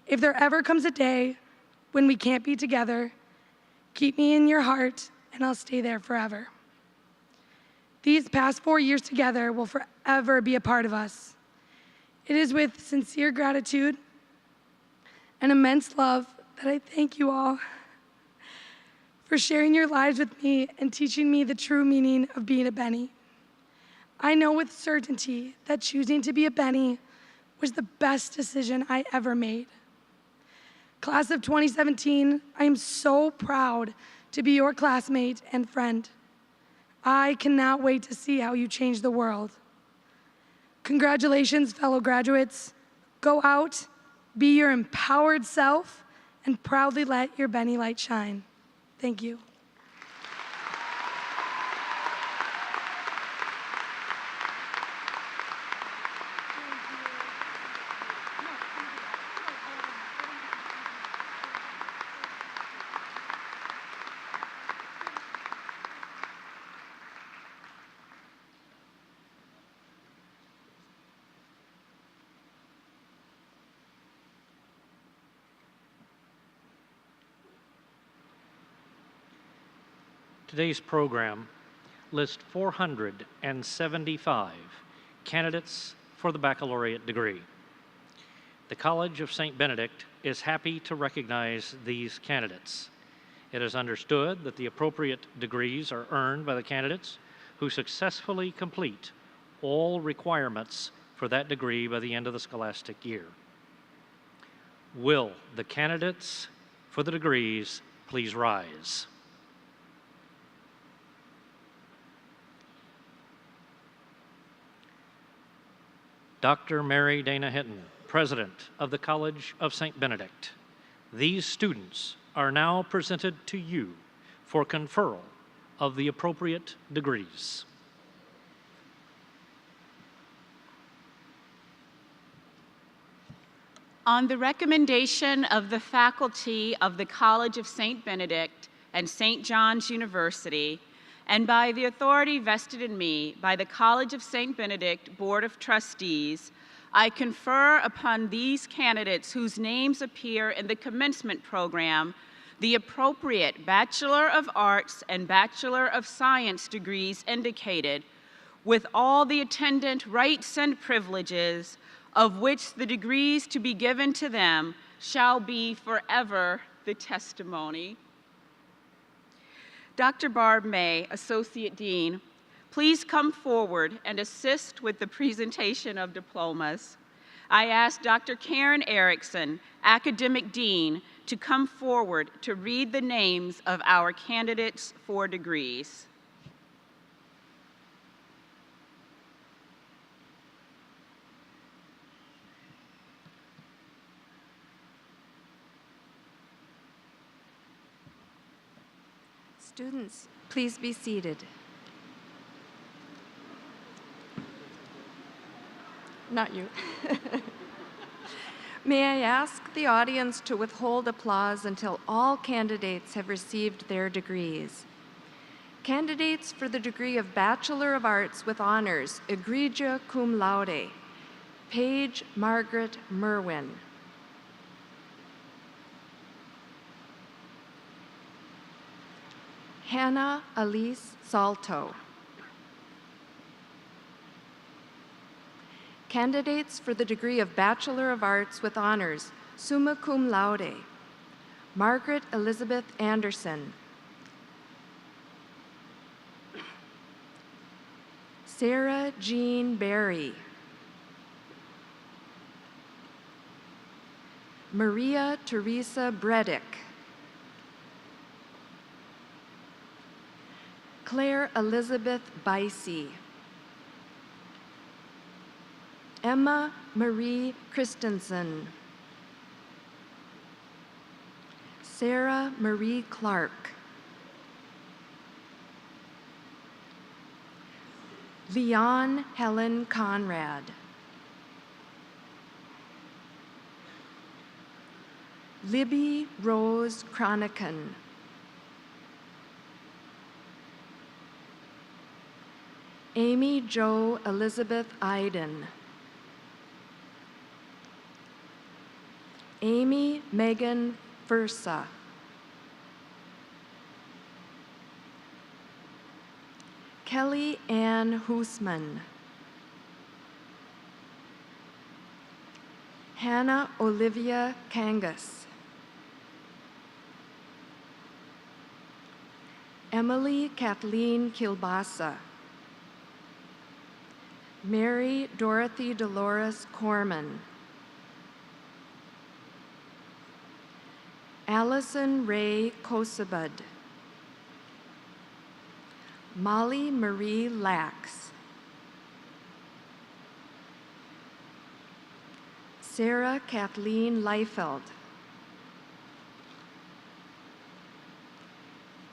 If there ever comes a day when we can't be together, keep me in your heart and I'll stay there forever. These past 4 years together will forever be a part of us. It is with sincere gratitude and immense love that I thank you all for sharing your lives with me and teaching me the true meaning of being a Benny. I know with certainty that choosing to be a Benny was the best decision I ever made. Class of 2017, I am so proud to be your classmate and friend. I cannot wait to see how you change the world. Congratulations, fellow graduates. Go out, be your empowered self, and proudly let your Benny light shine. Thank you. Today's program lists 475 candidates for the baccalaureate degree. The College of St. Benedict is happy to recognize these candidates. It is understood that the appropriate degrees are earned by the candidates who successfully complete all requirements for that degree by the end of the scholastic year. Will the candidates for the degrees please rise? Dr. Mary Dana Hinton, President of the College of St. Benedict. These students are now presented to you for conferral of the appropriate degrees. On the recommendation of the faculty of the College of St. Benedict and St. John's University, and by the authority vested in me by the College of St. Benedict Board of Trustees, I confer upon these candidates whose names appear in the commencement program the appropriate Bachelor of Arts and Bachelor of Science degrees indicated, with all the attendant rights and privileges of which the degrees to be given to them shall be forever the testimony. Dr. Barb May, Associate Dean, please come forward and assist with the presentation of diplomas. I ask Dr. Karen Erickson, Academic Dean, to come forward to read the names of our candidates for degrees. Students, please be seated. Not you. May I ask the audience to withhold applause until all candidates have received their degrees. Candidates for the degree of Bachelor of Arts with Honors, egregia cum laude, Paige Margaret Merwin. Hannah Elise Salto. Candidates for the degree of Bachelor of Arts with Honors, summa cum laude, Margaret Elizabeth Anderson. Sarah Jean Berry. Maria Teresa Bredick. Claire Elizabeth Bicey. Emma Marie Christensen. Sarah Marie Clark. Leon Helen Conrad. Libby Rose Cronican. Amy Jo Elizabeth Iden. Amy Megan Versa. Kelly Ann Hoosman. Hannah Olivia Kangas. Emily Kathleen Kilbasa. Mary Dorothy Dolores Corman. Allison Ray Kosabud. Molly Marie Lax. Sarah Kathleen Leifeld.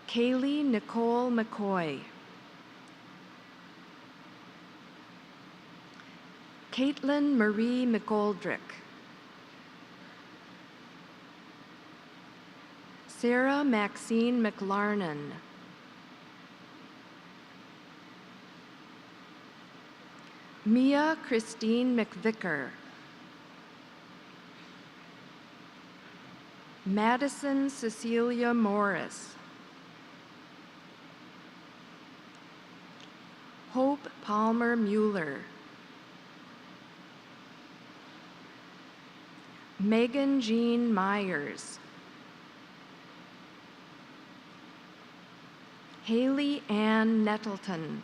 Kaylee Nicole McCoy. Caitlin Marie McGoldrick. Sarah Maxine McLarnon. Mia Christine McVicker. Madison Cecilia Morris. Hope Palmer Mueller. Megan Jean Myers. Haley Ann Nettleton.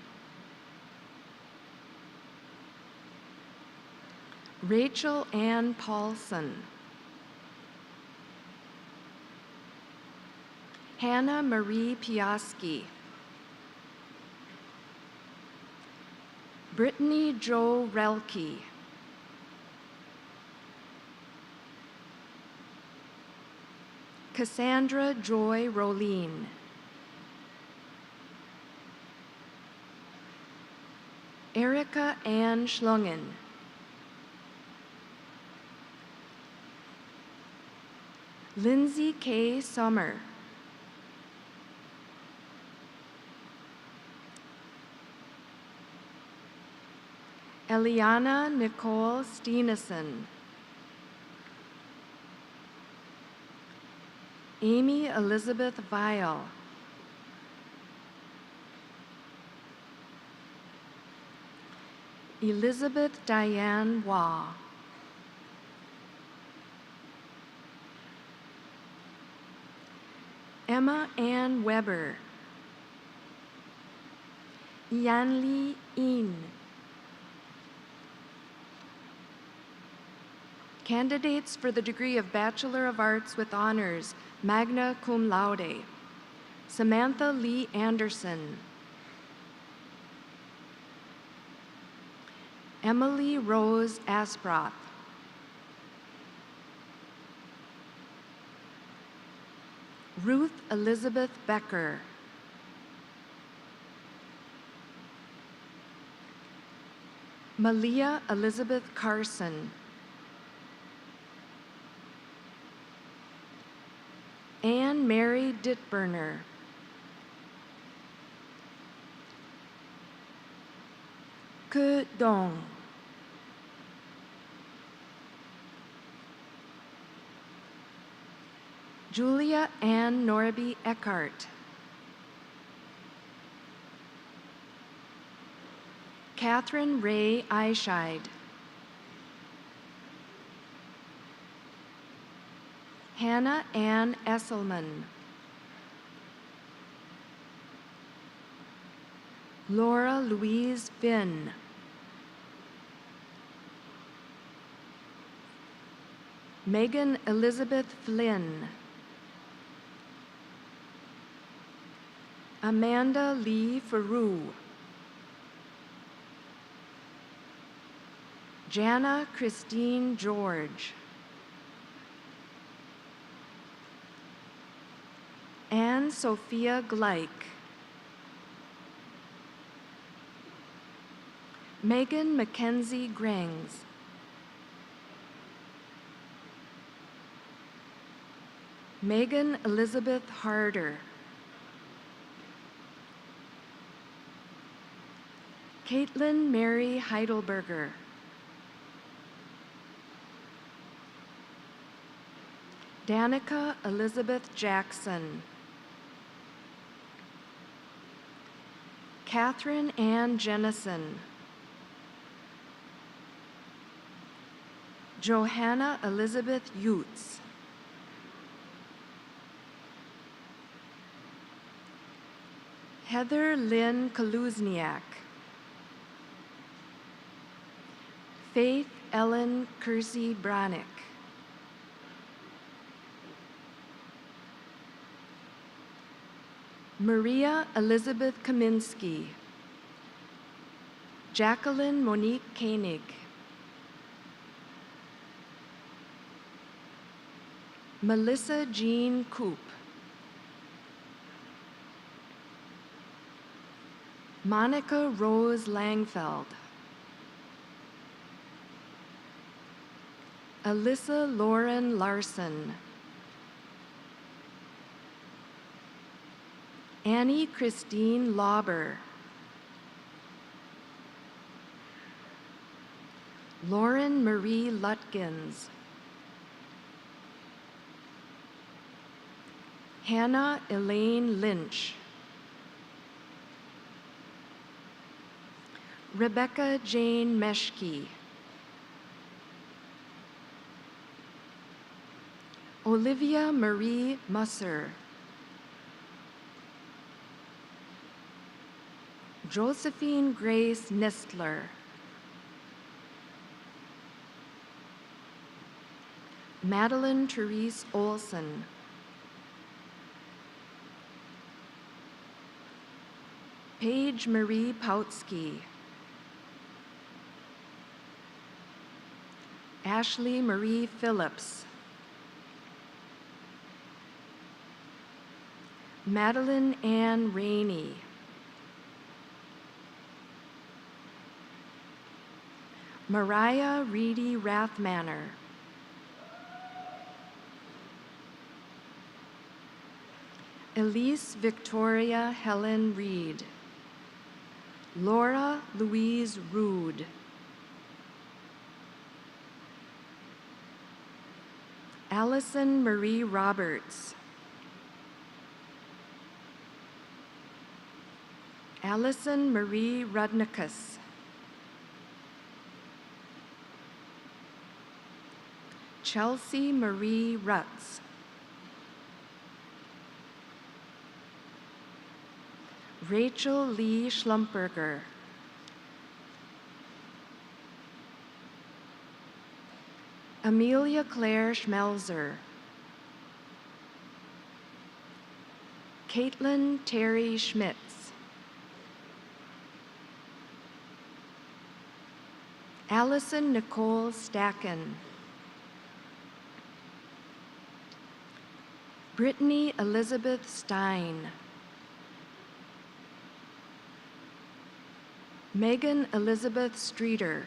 Rachel Ann Paulson. Hannah Marie Piaski. Brittany Jo Relke. Cassandra Joy Rolene. Erica Ann Schlungen. Lindsay K. Sommer. Eliana Nicole Steenison. Amy Elizabeth Weil. Elizabeth Diane Waugh. Emma Ann Weber. Yanli In. Candidates for the degree of Bachelor of Arts with Honors, magna cum laude. Samantha Lee Anderson. Emily Rose Asproth. Ruth Elizabeth Becker. Malia Elizabeth Carson. Anne Mary Dittburner. Ke Dong. Julia Ann Norby Eckhart. Catherine Ray Eischeid. Hannah Ann Esselman. Laura Louise Finn. Megan Elizabeth Flynn. Amanda Lee Faroo. Jana Christine George. Anne Sophia Gleich. Megan Mackenzie Grangs. Megan Elizabeth Harder. Caitlin Mary Heidelberger. Danica Elizabeth Jackson. Catherine Ann Jennison. Johanna Elizabeth Utes. Heather Lynn Kaluzniak. Faith Ellen Kersey Branick. Maria Elizabeth Kaminsky. Jacqueline Monique Koenig. Melissa Jean Coop. Monica Rose Langfeld. Alyssa Lauren Larson. Annie Christine Lauber. Lauren Marie Lutkins. Hannah Elaine Lynch. Rebecca Jane Meshke. Olivia Marie Musser. Josephine Grace Nestler. Madeline Therese Olson. Paige Marie Pautsky. Ashley Marie Phillips. Madeline Ann Rainey. Mariah Reedy Rathmanner. Elise Victoria Helen Reed. Laura Louise Rude. Allison Marie Roberts. Allison Marie Rudnikus. Chelsea Marie Rutz. Rachel Lee Schlumperger. Amelia Claire Schmelzer. Caitlin Terry Schmitz. Allison Nicole Stacken. Brittany Elizabeth Stein. Megan Elizabeth Streeter.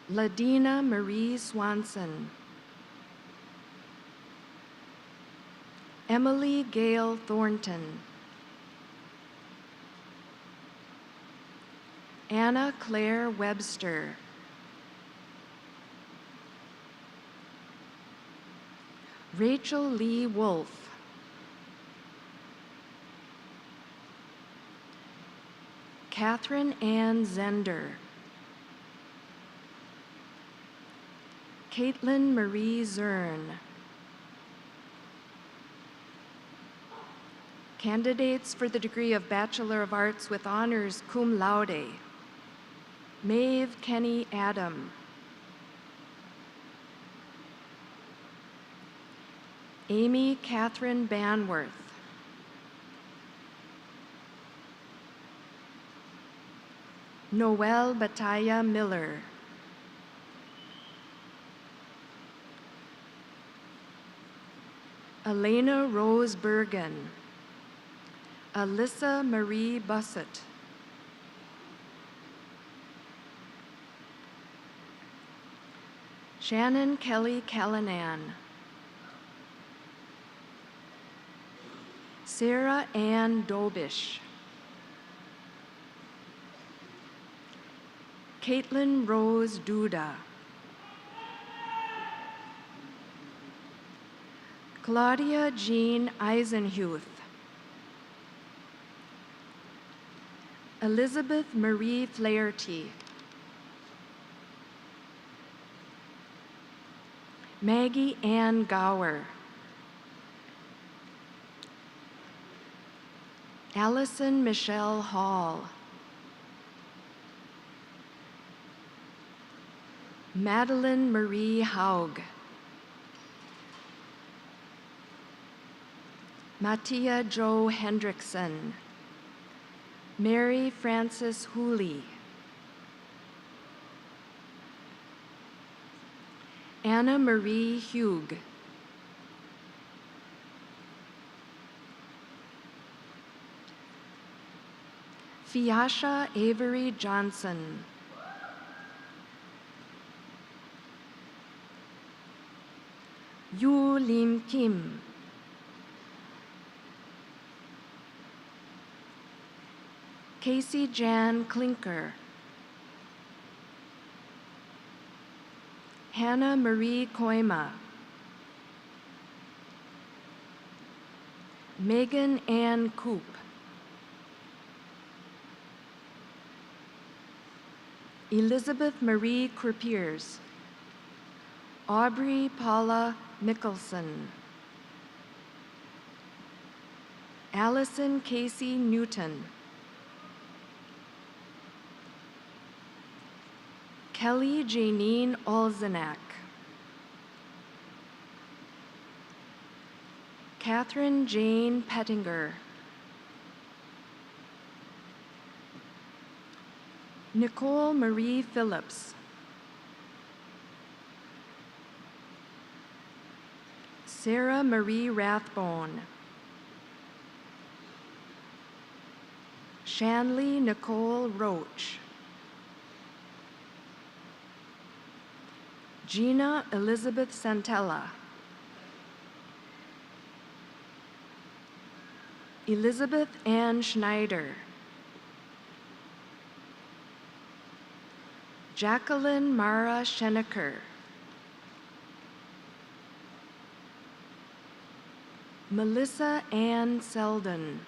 Ladina Marie Swanson. Emily Gail Thornton. Anna Claire Webster. Rachel Lee Wolf. Catherine Ann Zender. Caitlin Marie Zern. Candidates for the degree of Bachelor of Arts with Honors Cum Laude. Maeve Kenny Adam. Amy Catherine Banworth. Noelle Bataya Miller. Elena Rose Bergen. Alyssa Marie Bussett. Shannon Kelly Callanan. Sarah Ann Dobish. Caitlin Rose Duda. Claudia Jean Eisenhuth. Elizabeth Marie Flaherty. Maggie Ann Gower. Allison Michelle Hall. Madeline Marie Haug. Mattia Joe Hendrickson. Mary Frances Hooley. Anna Marie Hugh. Fiasha Avery Johnson. Yu Lim Kim. Casey Jan Klinker. Hannah Marie Koima. Megan Ann Coop. Elizabeth Marie Crepiers. Aubrey Paula Mickelson. Allison Casey Newton. Kelly Janine Olzenak. Catherine Jane Pettinger. Nicole Marie Phillips. Sarah Marie Rathbone. Shanley Nicole Roach. Gina Elizabeth Santella. Elizabeth Ann Schneider. Jacqueline Mara Schenecker. Melissa Ann Selden.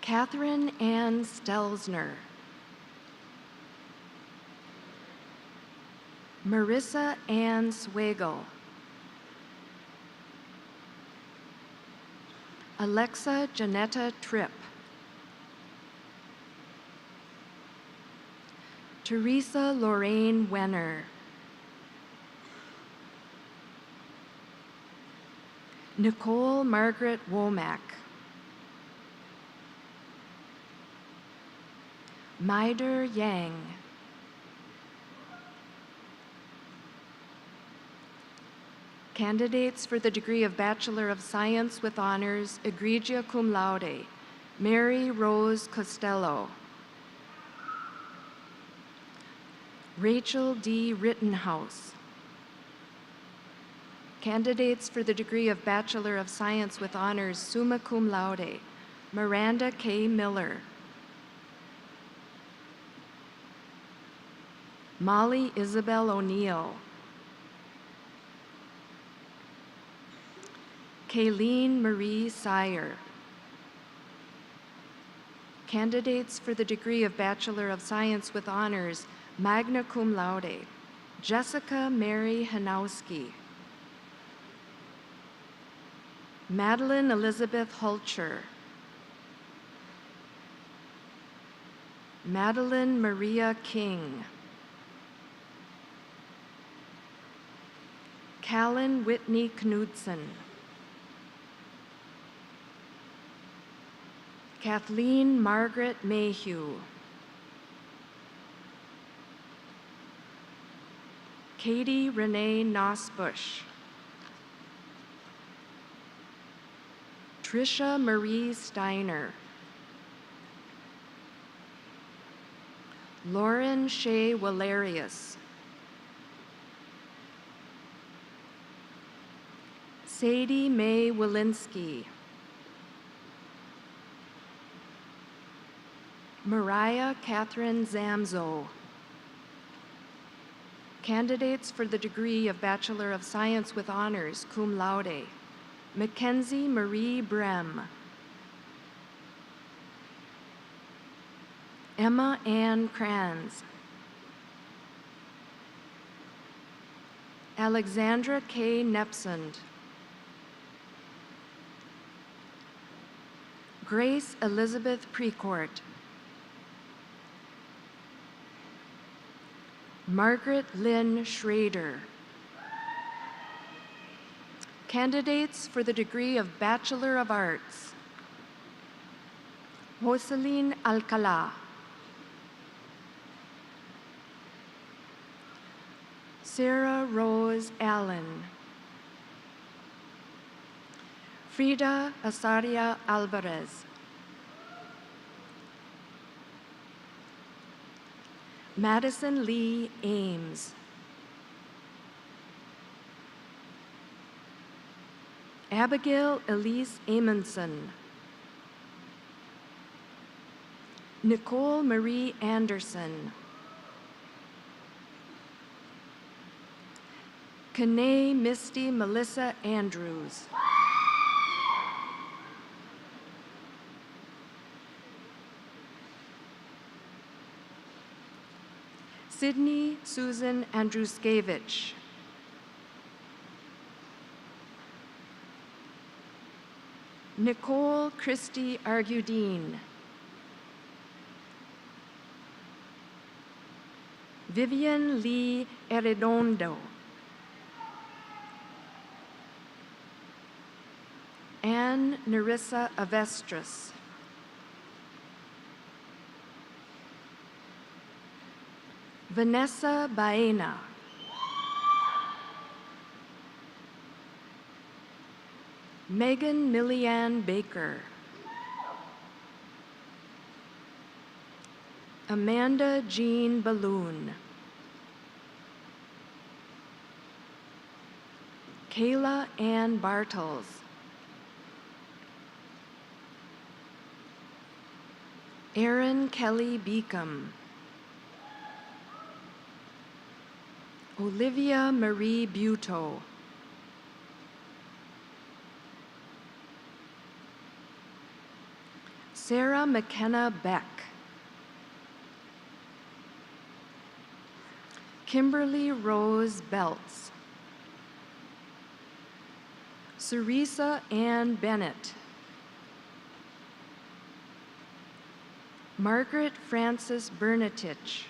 Catherine Ann Stelzner. Marissa Ann Swagel. Alexa Janetta Tripp. Teresa Lorraine Wenner. Nicole Margaret Womack. Maider Yang. Candidates for the degree of Bachelor of Science with Honors, egregia cum laude, Mary Rose Costello. Rachel D. Rittenhouse. Candidates for the degree of Bachelor of Science with Honors, summa cum laude, Miranda K. Miller. Molly Isabel O'Neill. Kayleen Marie Sire. Candidates for the degree of Bachelor of Science with Honors, magna cum laude, Jessica Mary Hanowski. Madeline Elizabeth Hulcher. Madeline Maria King. Callan Whitney Knudsen. Kathleen Margaret Mayhew. Katie Renee Nosbush. Tricia Marie Steiner. Lauren Shea Walerius. Sadie Mae Walensky. Mariah Catherine Zamzo. Candidates for the degree of Bachelor of Science with Honors, cum laude, Mackenzie Marie Brem. Emma Ann Kranz. Alexandra K. Nepsund. Grace Elizabeth Precourt. Margaret Lynn Schrader. Candidates for the degree of Bachelor of Arts, Jocelyn Alcala. Sarah Rose Allen. Frida Azaria Alvarez. Madison Lee Ames. Abigail Elise Amundson. Nicole Marie Anderson. Kanae Misty Melissa Andrews. Sydney Susan Andruskevich. Nicole Christie Argudine. Vivian Lee Arredondo. Anne Nerissa Avestris. Vanessa Baena. Megan Millian Baker. Amanda Jean Balloon. Kayla Ann Bartels. Erin Kelly Beacom. Olivia Marie Buteau. Sarah McKenna Beck. Kimberly Rose Belts. Cerisa Ann Bennett. Margaret Frances Bernatich.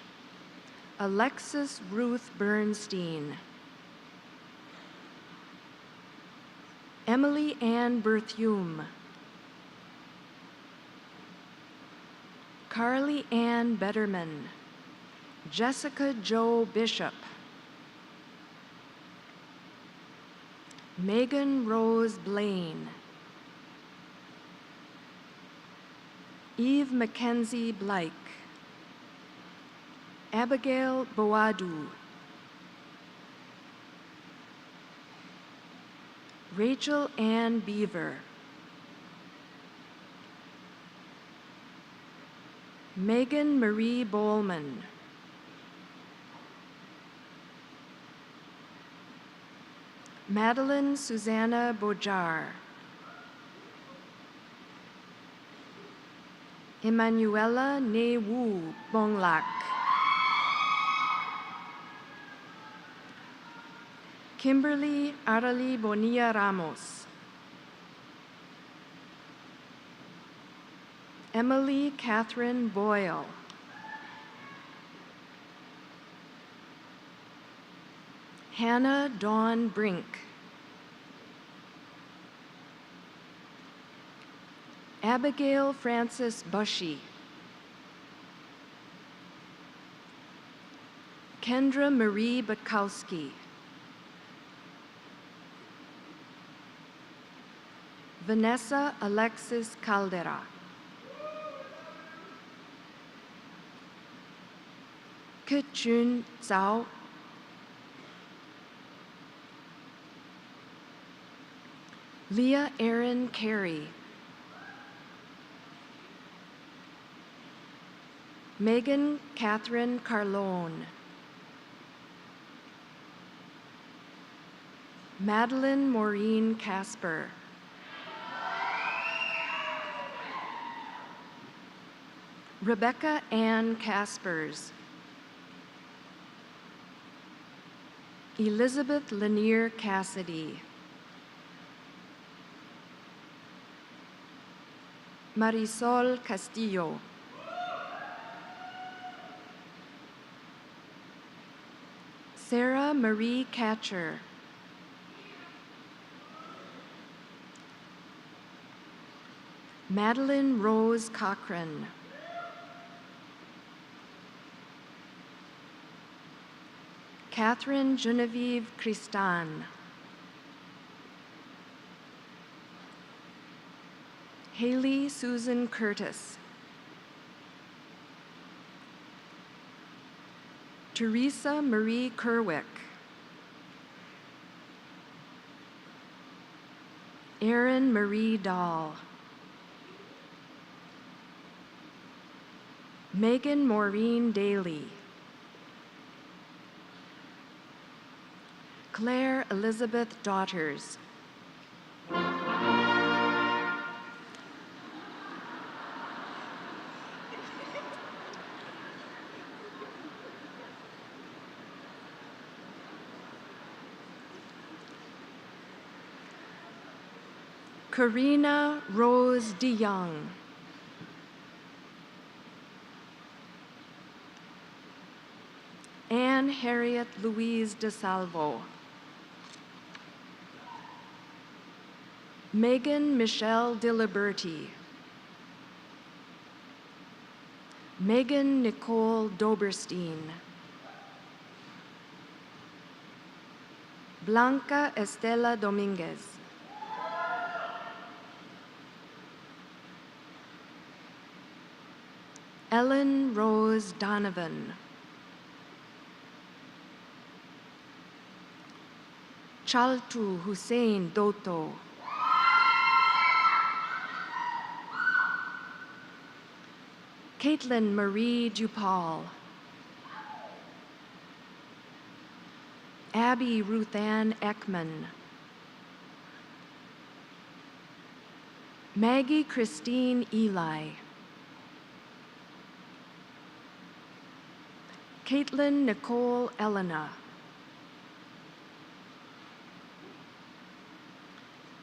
Alexis Ruth Bernstein. Emily Ann Berthume. Carly Ann Betterman. Jessica Jo Bishop. Megan Rose Blaine. Eve Mackenzie Blake. Abigail Boadu. Rachel Ann Beaver. Megan Marie Bowman. Madeline Susanna Bojar. Emanuela Ne Wu Bonglak. Kimberly Arali Bonilla Ramos. Emily Catherine Boyle. Hannah Dawn Brink. Abigail Frances Bushy. Kendra Marie Bukowski. Vanessa Alexis Caldera. Kechun Zhao. Leah Erin Carey. Megan Catherine Carlone. Madeline Maureen Casper. Rebecca Ann Caspers. Elizabeth Lanier Cassidy. Marisol Castillo. Sarah Marie Catcher. Madeline Rose Cochran. Catherine Genevieve Christan. Haley Susan Curtis. Teresa Marie Kerwick. Erin Marie Dahl. Megan Maureen Daly. Claire Elizabeth Daughters. Karina Rose DeYoung. Anne Harriet Louise DeSalvo. Megan Michelle DeLiberti. Megan Nicole Doberstein. Blanca Estela Dominguez. Ellen Rose Donovan. Chaltu Hussein Dotto. Caitlin Marie Dupal, Abby Ruthann Ekman, Maggie Christine Eli, Caitlin Nicole Elena,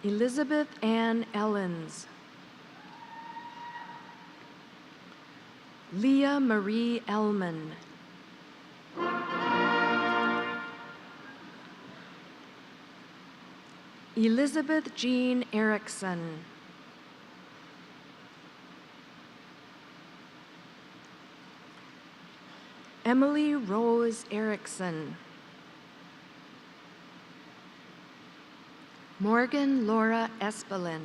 Elizabeth Ann Ellens, Leah Marie Ellman, Elizabeth Jean Erickson, Emily Rose Erickson, Morgan Laura Espelin,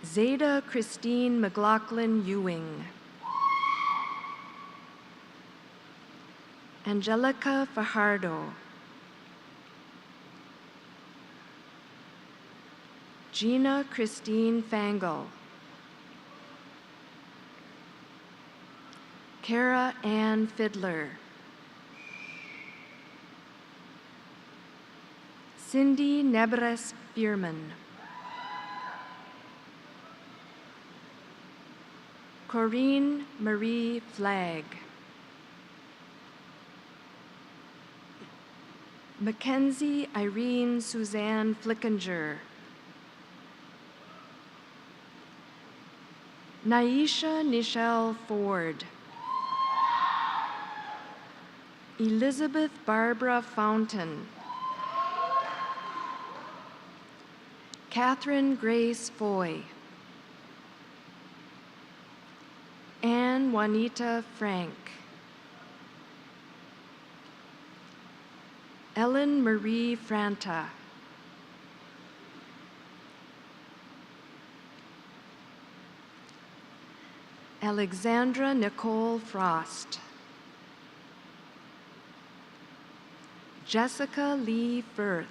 Zeta Christine McLaughlin Ewing, Angelica Fajardo, Gina Christine Fangle, Kara Ann Fiddler, Cindy Nebres Bierman, Corinne Marie Flagg, Mackenzie Irene Suzanne Flickinger, Naisha Nichelle Ford, Elizabeth Barbara Fountain, Catherine Grace Foy, Anne Juanita Frank, Ellen Marie Franta, Alexandra Nicole Frost, Jessica Lee Firth,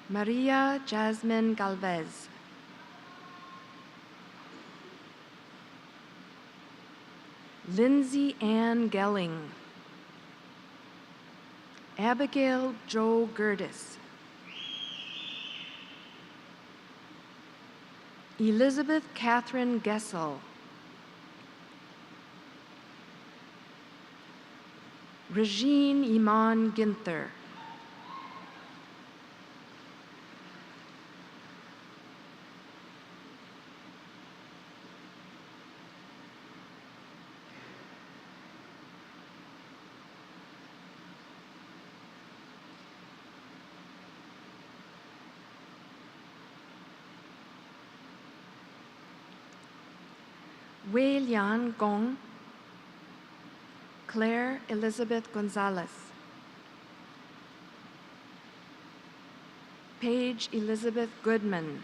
Maria Jasmine Galvez, Lindsay Ann Gelling, Abigail Jo Gertis, Elizabeth Catherine Gessel, Regine Iman Ginther, Wei Lian Gong, Claire Elizabeth Gonzalez, Paige Elizabeth Goodman,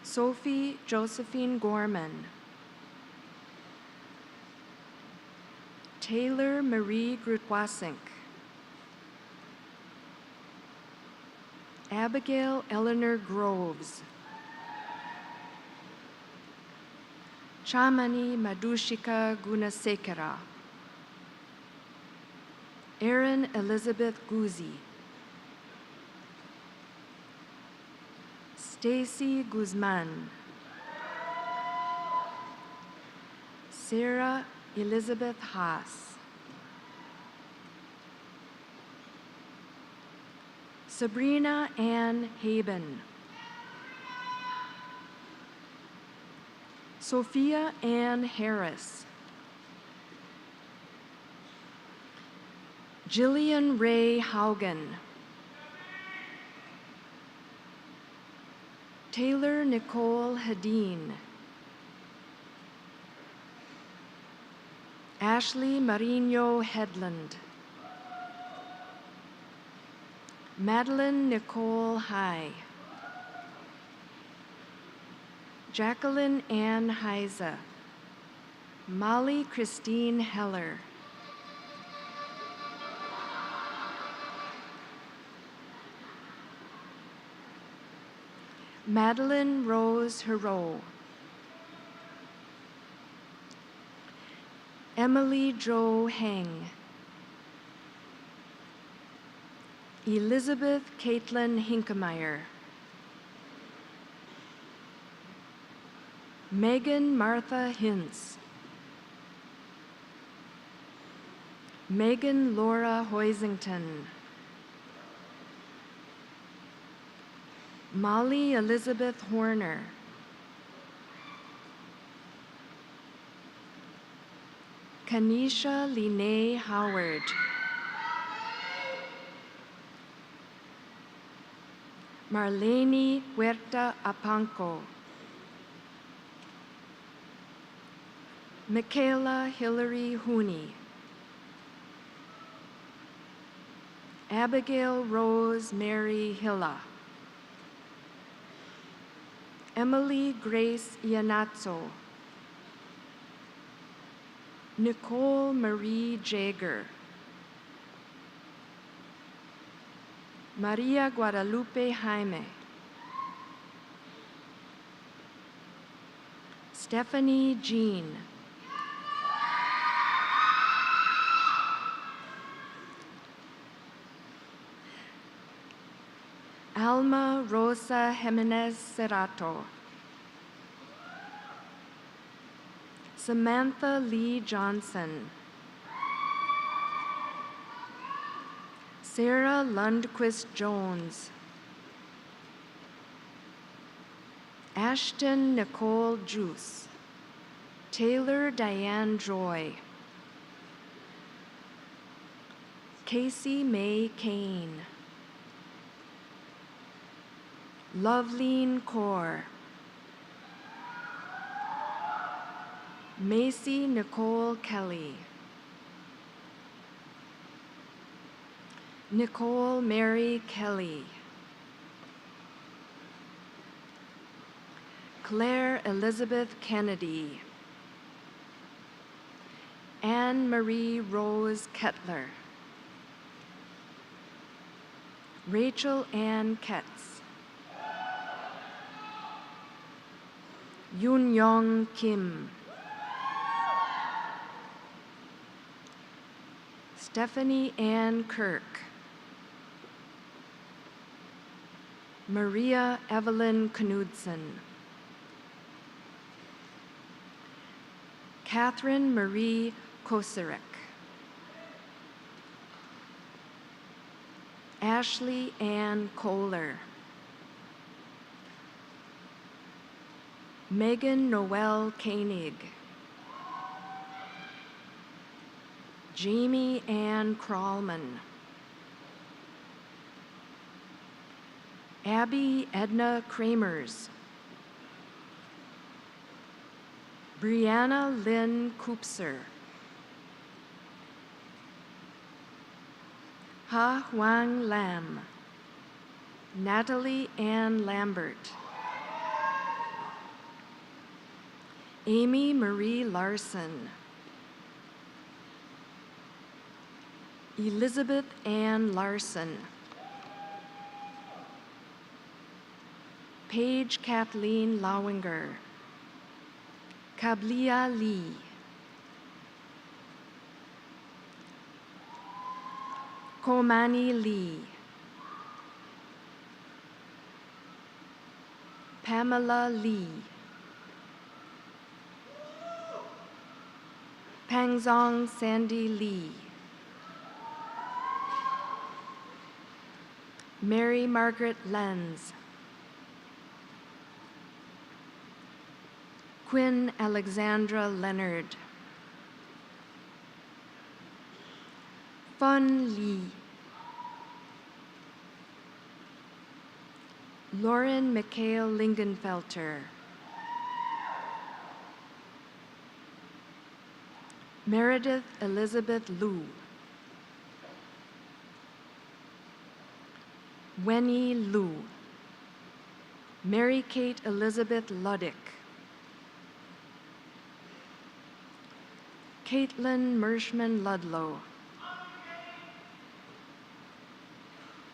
Sophie Josephine Gorman, Taylor Marie Grutwasink, Abigail Eleanor Groves, Chamani Madhushika Gunasekara, Erin Elizabeth Guzzi, Stacy Guzman, Sarah Elizabeth Haas, Sabrina Ann Haben, Sophia Ann Harris, Jillian Ray Haugen, Taylor Nicole Hadeen, Ashley Marino Headland, Madeline Nicole High, Jacqueline Ann Heise, Molly Christine Heller, Madeline Rose Hero, Emily Jo Heng, Elizabeth Caitlin Hinkemeyer, Megan Martha Hintz, Megan Laura Hoisington, Molly Elizabeth Horner, Kanisha Lene Howard, Marlene Huerta Apanco, Michaela Hillary Hooney, Abigail Rose Mary Hilla, Emily Grace Iannazzo, Nicole Marie Jager, Maria Guadalupe Jaime, Stephanie Jean, Alma Rosa Jimenez Cerrato, Samantha Lee Johnson, Sarah Lundquist Jones, Ashton Nicole Juice, Taylor Diane Joy, Casey May Kane, Loveline Kaur, Macy Nicole Kelly, Nicole Mary Kelly, Claire Elizabeth Kennedy, Anne Marie Rose Kettler, Rachel Ann Ketz, Yoon Young Kim, Stephanie Ann Kirk, Maria Evelyn Knudsen, Catherine Marie Kosarek, Ashley Ann Kohler, Megan Noel Koenig, Jamie Ann Krallman, Abby Edna Kramers, Brianna Lynn Koopser, Ha Huang Lam, Natalie Ann Lambert, Amy Marie Larson, Elizabeth Ann Larson, Paige Kathleen Lowinger, Kablia Lee, Komani Lee, Pamela Lee, Pangzong Sandy Lee, Mary Margaret Lenz, Quinn Alexandra Leonard, Fun Lee, Lauren Mikhail Lingenfelter, Meredith Elizabeth Liu, Wenny Liu, Mary Kate Elizabeth Luddick, Caitlin Mershman Ludlow,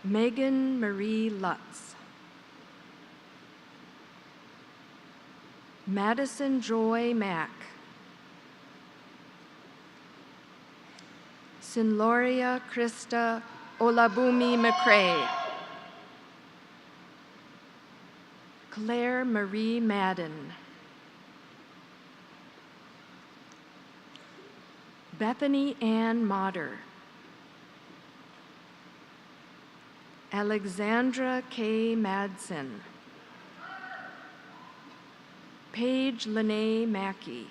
Megan Marie Lutz, Madison Joy Mack, Sinloria Krista Olabumi McCrae, Claire Marie Madden, Bethany Ann Motter, Alexandra K. Madsen, Paige Lene Mackey,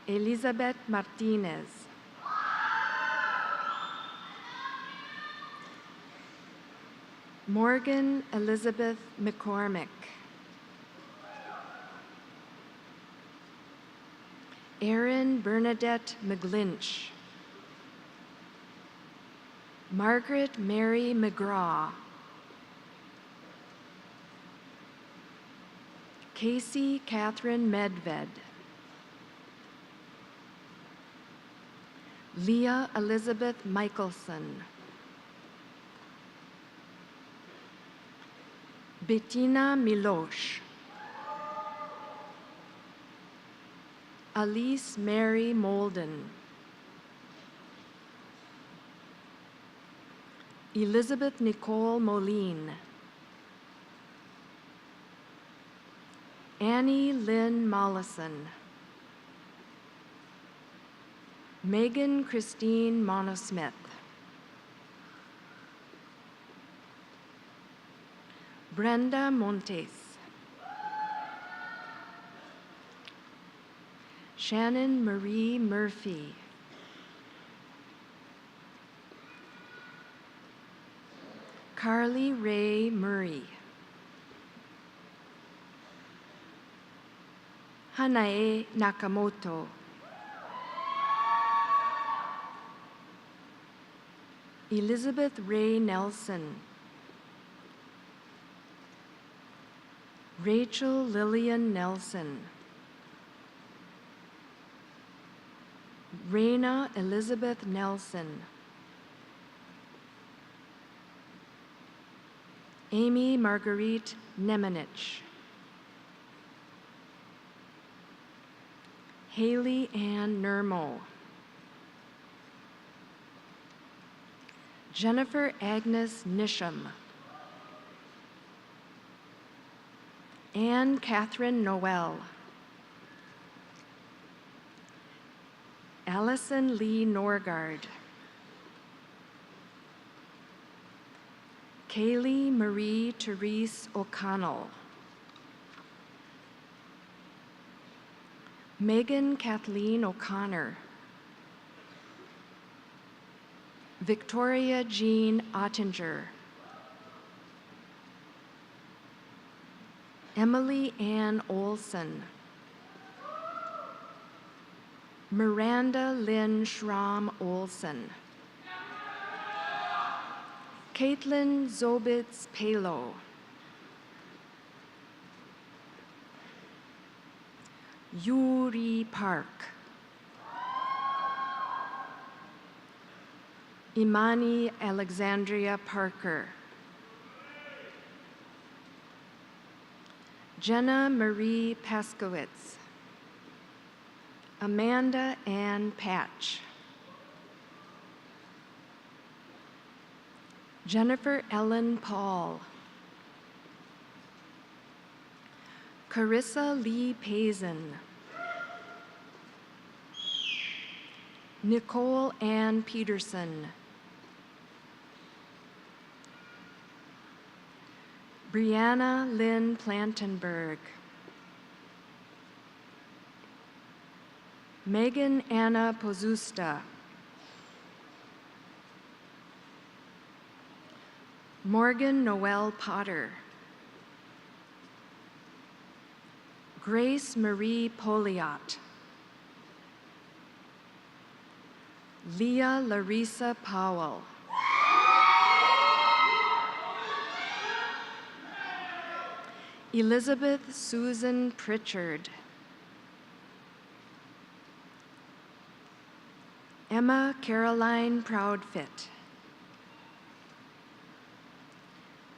Elizabeth Martinez, Morgan Elizabeth McCormick, Erin Bernadette McGlinch, Margaret Mary McGraw, Casey Catherine Medved, Leah Elizabeth Michelson, Bettina Milosh, Alice Mary Molden, Elizabeth Nicole Moline, Annie Lynn Mollison, Megan Christine Monosmith, Brenda Montes, Shannon Marie Murphy, Carly Ray Murray, Hanae Nakamoto, Elizabeth Ray Nelson, Rachel Lillian Nelson, Raina Elizabeth Nelson, Amy Marguerite Nemenich, Haley Ann Nermo, Jennifer Agnes Nisham, Anne Catherine Noel, Allison Lee Norgard, Kaylee Marie Therese O'Connell, Megan Kathleen O'Connor, Victoria Jean Ottinger, Emily Ann Olson, Miranda Lynn Schramm Olson, Caitlin Zobitz Palo, Yuri Park, Imani Alexandria Parker, Jenna Marie Paskowitz, Amanda Ann Patch, Jennifer Ellen Paul, Carissa Lee Pazin, Nicole Ann Peterson, Brianna Lynn Plantenberg, Megan Anna Pozusta, Morgan Noel Potter, Grace Marie Poliot, Leah Larissa Powell, Elizabeth Susan Pritchard, Emma Caroline Proudfit,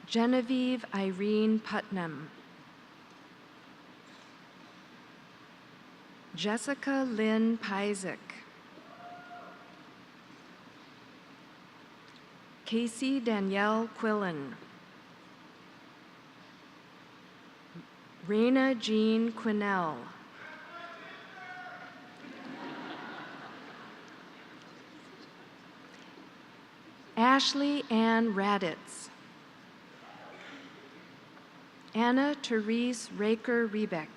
Genevieve Irene Putnam, Jessica Lynn Pyzik, Casey Danielle Quillen, Raina Jean Quinnell, Ashley Ann Raditz, Anna Therese Raker-Rebeck,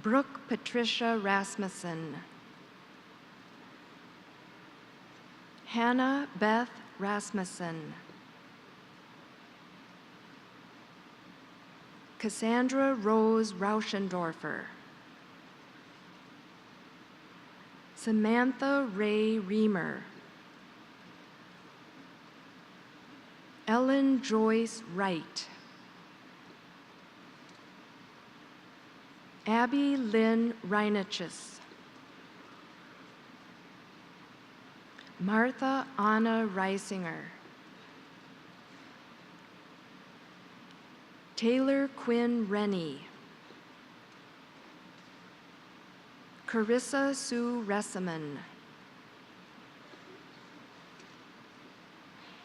Brooke Patricia Rasmussen, Hannah Beth Rasmussen, Cassandra Rose Rauschendorfer, Samantha Ray Reamer, Ellen Joyce Wright, Abby Lynn Reiniches, Martha Anna Reisinger, Taylor Quinn Rennie, Carissa Sue Ressaman,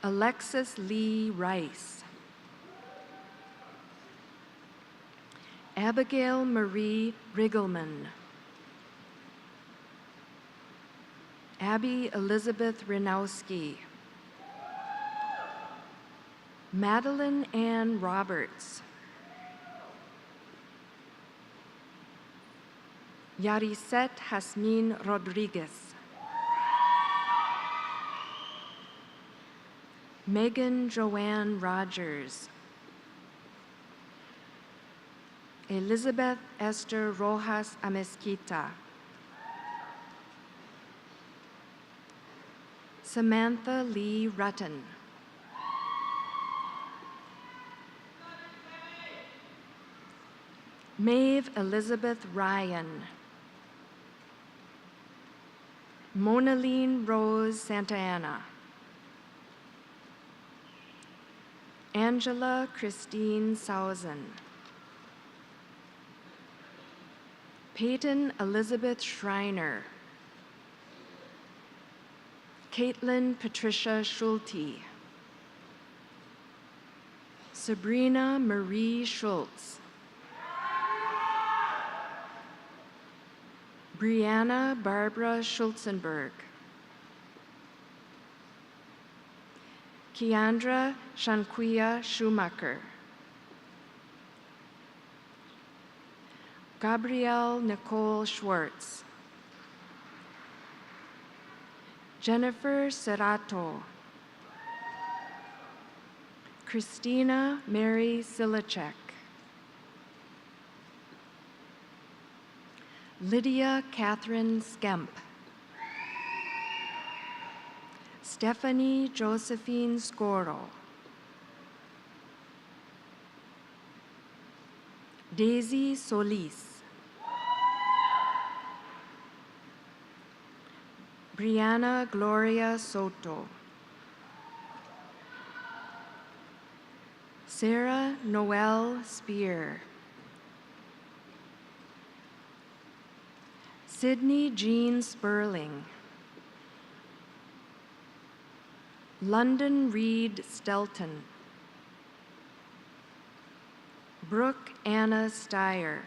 Alexis Lee Rice, Abigail Marie Riggleman, Abby Elizabeth Renowski, Madeline Ann Roberts, Yariset Hasmin Rodriguez, Megan Joanne Rogers, Elizabeth Esther Rojas Amezquita, Samantha Lee Rutten, Maeve Elizabeth Ryan, Monaline Rose Santa Ana, Angela Christine Sausen, Peyton Elizabeth Schreiner, Caitlin Patricia Schulte, Sabrina Marie Schultz, Brianna Barbara Schulzenberg, Keandra Shanquia Schumacher, Gabrielle Nicole Schwartz, Jennifer Serrato, Christina Mary Silacek, Lydia Catherine Skemp, Stephanie Josephine Scoro, Daisy Solis, Brianna Gloria Soto, Sarah Noel Spear, Sydney Jean Sperling, London Reed Stelton, Brooke Anna Steyer,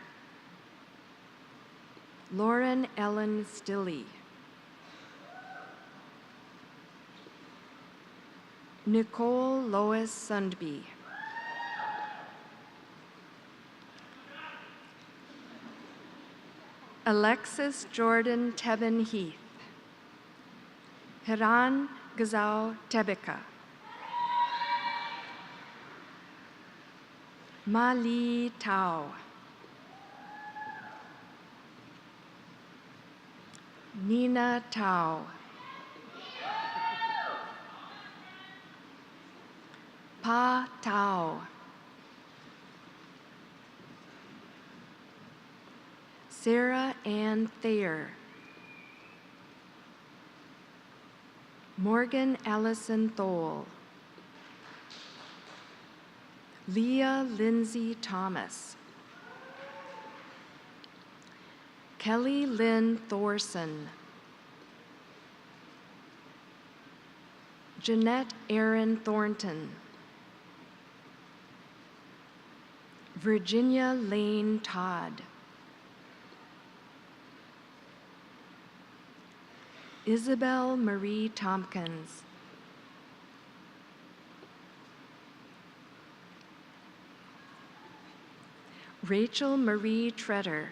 Lauren Ellen Stilley, Nicole Lois Sundby, Alexis Jordan Tebben Heath, Hiran Gazal Tebeka, Ma Li Tao, Nina Tao, Pa Tao, Sarah Ann Thayer, Morgan Allison Thole, Leah Lindsay Thomas, Kelly Lynn Thorson, Jeanette Erin Thornton, Virginia Lane Todd, Isabel Marie Tompkins, Rachel Marie Tretter,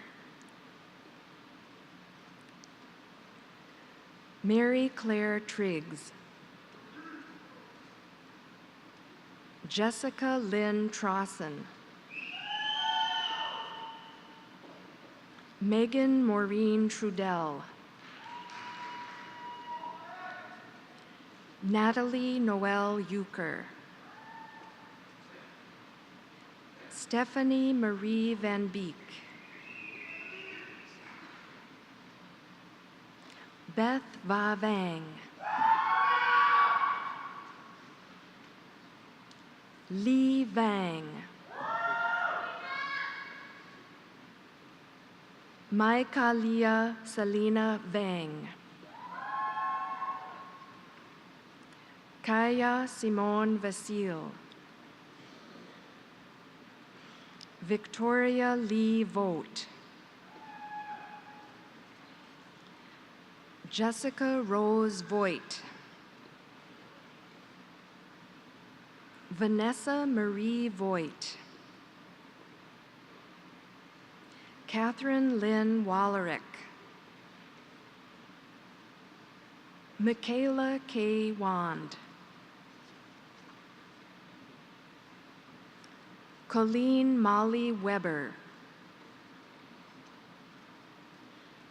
Mary Claire Triggs, Jessica Lynn Trosson, Megan Maureen Trudell, Natalie Noel Euchre, Stephanie Marie Van Beek, Beth Va Vang, Lee Vang, Maikalia Selena Vang, Kaya Simone Vasile, Victoria Lee Vogt, Jessica Rose Voigt, Vanessa Marie Voigt, Catherine Lynn Wallerick, Michaela K. Wand, Colleen Molly Weber,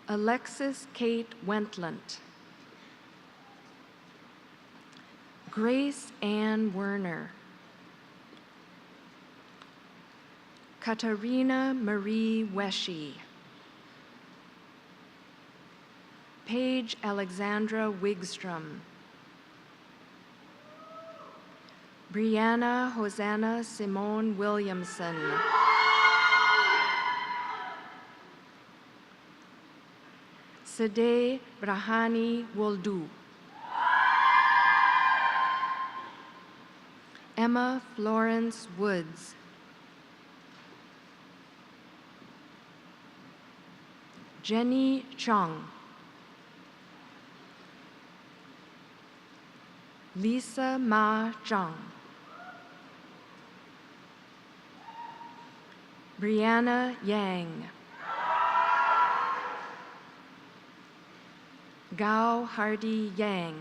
Alexis Kate Wentlant, Grace Ann Werner, Katarina Marie Weshy, Paige Alexandra Wigstrom, Brianna Hosanna Simone Williamson, Sadeh Brahani Woldu, Emma Florence Woods, Jenny Chung, Lisa Ma Zhang, Brianna Yang, Gao Hardy Yang,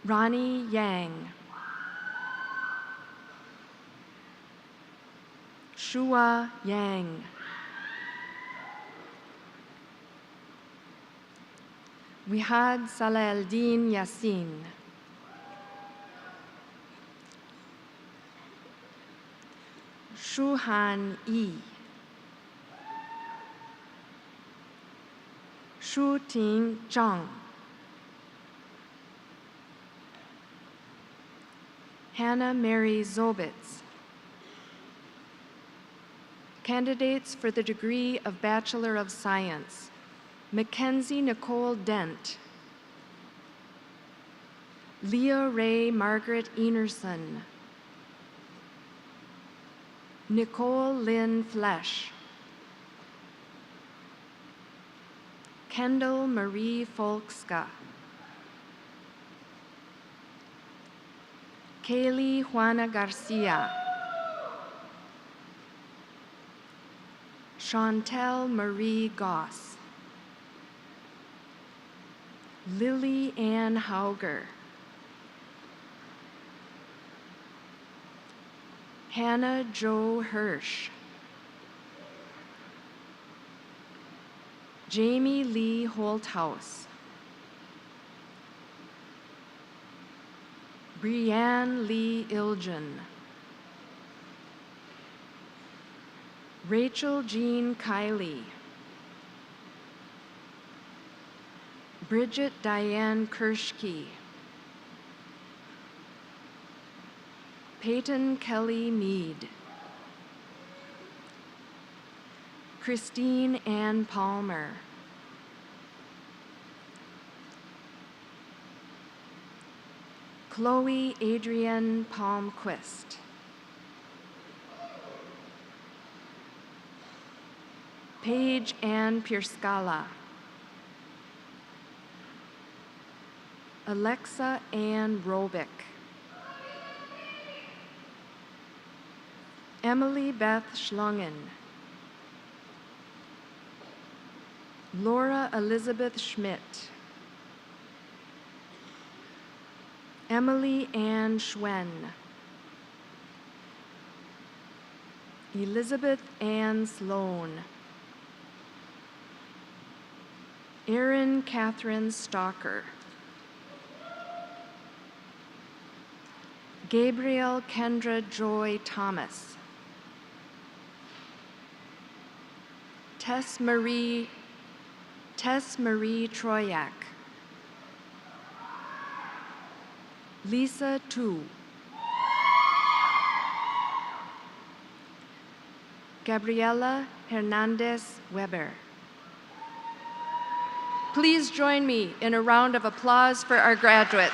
Ronnie Yang, Shua Yang, Wihad Salaeldin Yassin, Shuhan Yi, Shu Ting Zhang, Hannah Mary Zobitz. Candidates for the degree of Bachelor of Science: Mackenzie Nicole Dent, Leah Ray Margaret Enerson, Nicole Lynn Flesch, Kendall Marie Folkska, Kaylee Juana Garcia, Chantel Marie Goss, Lily Ann Hauger, Hannah Jo Hirsch, Jamie Lee Holthouse, Brianne Lee Ilgen, Rachel Jean Kiley, Bridget Diane Kirschke, Peyton Kelly Mead, Christine Ann Palmer. Chloe Adrienne Palmquist. Paige Ann Pierscala. Alexa Ann Robick. Emily Beth Schlungen. Laura Elizabeth Schmidt. Emily Ann Schwen. Elizabeth Ann Sloan. Erin Catherine Stalker. Gabriel Kendra Joy Thomas. Tess Marie Troyak. Lisa Tu. Gabriela Hernandez Weber. Please join me in a round of applause for our graduates.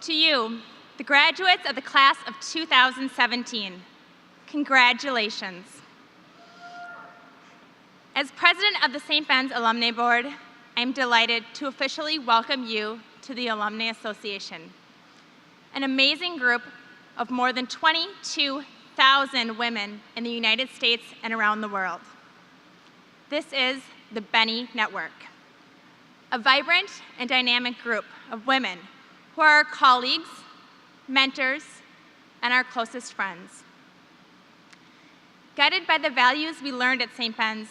To you, the graduates of the class of 2017, congratulations. As president of the St. Ben's Alumni Board, I'm delighted to officially welcome you to the Alumni Association, an amazing group of more than 22,000 women in the United States and around the world. This is the Benny Network, a vibrant and dynamic group of women who are our colleagues, mentors, and our closest friends. Guided by the values we learned at St. Ben's,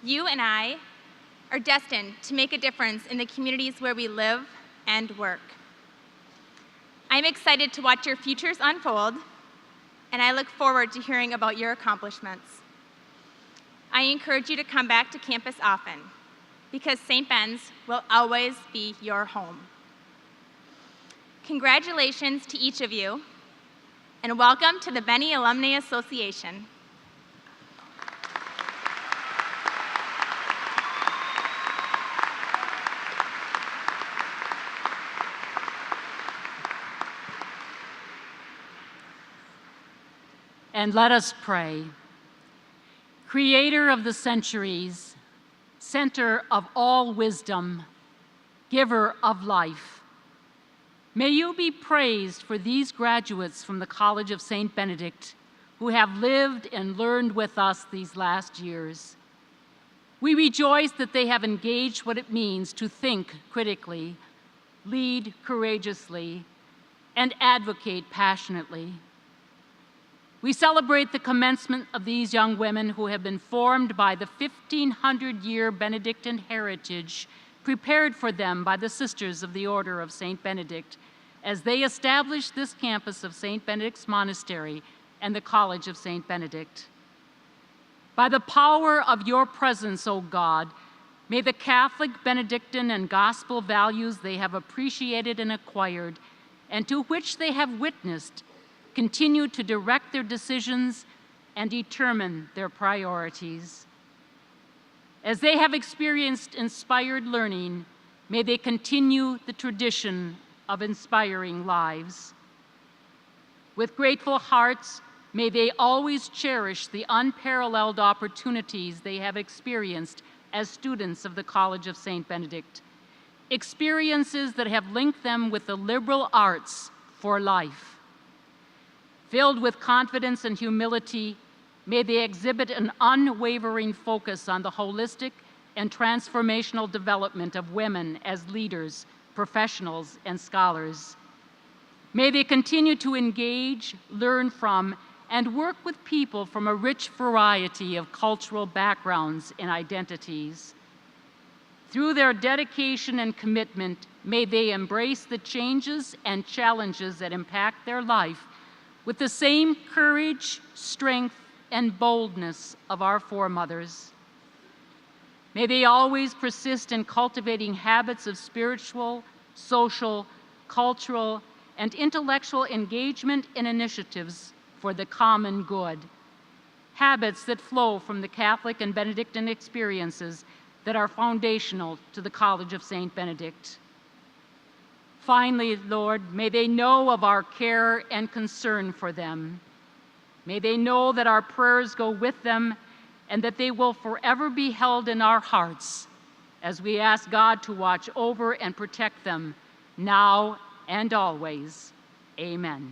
you and I are destined to make a difference in the communities where we live and work. I'm excited to watch your futures unfold, and I look forward to hearing about your accomplishments. I encourage you to come back to campus often, because St. Ben's will always be your home. Congratulations to each of you, and welcome to the Benny Alumni Association. And let us pray. Creator of the centuries, center of all wisdom, giver of life, may you be praised for these graduates from the College of St. Benedict who have lived and learned with us these last years. We rejoice that they have engaged what it means to think critically, lead courageously, and advocate passionately. We celebrate the commencement of these young women who have been formed by the 1,500-year Benedictine heritage prepared for them by the Sisters of the Order of St. Benedict as they established this campus of St. Benedict's Monastery and the College of St. Benedict. By the power of your presence, O God, may the Catholic, Benedictine, and gospel values they have appreciated and acquired, and to which they have witnessed, continue to direct their decisions and determine their priorities. As they have experienced inspired learning, may they continue the tradition of inspiring lives. With grateful hearts, may they always cherish the unparalleled opportunities they have experienced as students of the College of St. Benedict. experiences that have linked them with the liberal arts for life. Filled with confidence and humility, may they exhibit an unwavering focus on the holistic and transformational development of women as leaders, professionals, and scholars. May they continue to engage, learn from, and work with people from a rich variety of cultural backgrounds and identities. Through their dedication and commitment, may they embrace the changes and challenges that impact their life with the same courage, strength, and boldness of our foremothers. May they always persist in cultivating habits of spiritual, social, cultural, and intellectual engagement and initiatives for the common good. Habits that flow from the Catholic and Benedictine experiences that are foundational to the College of St. Benedict. Finally, Lord, may they know of our care and concern for them. May they know that our prayers go with them and that they will forever be held in our hearts as we ask God to watch over and protect them now and always. Amen.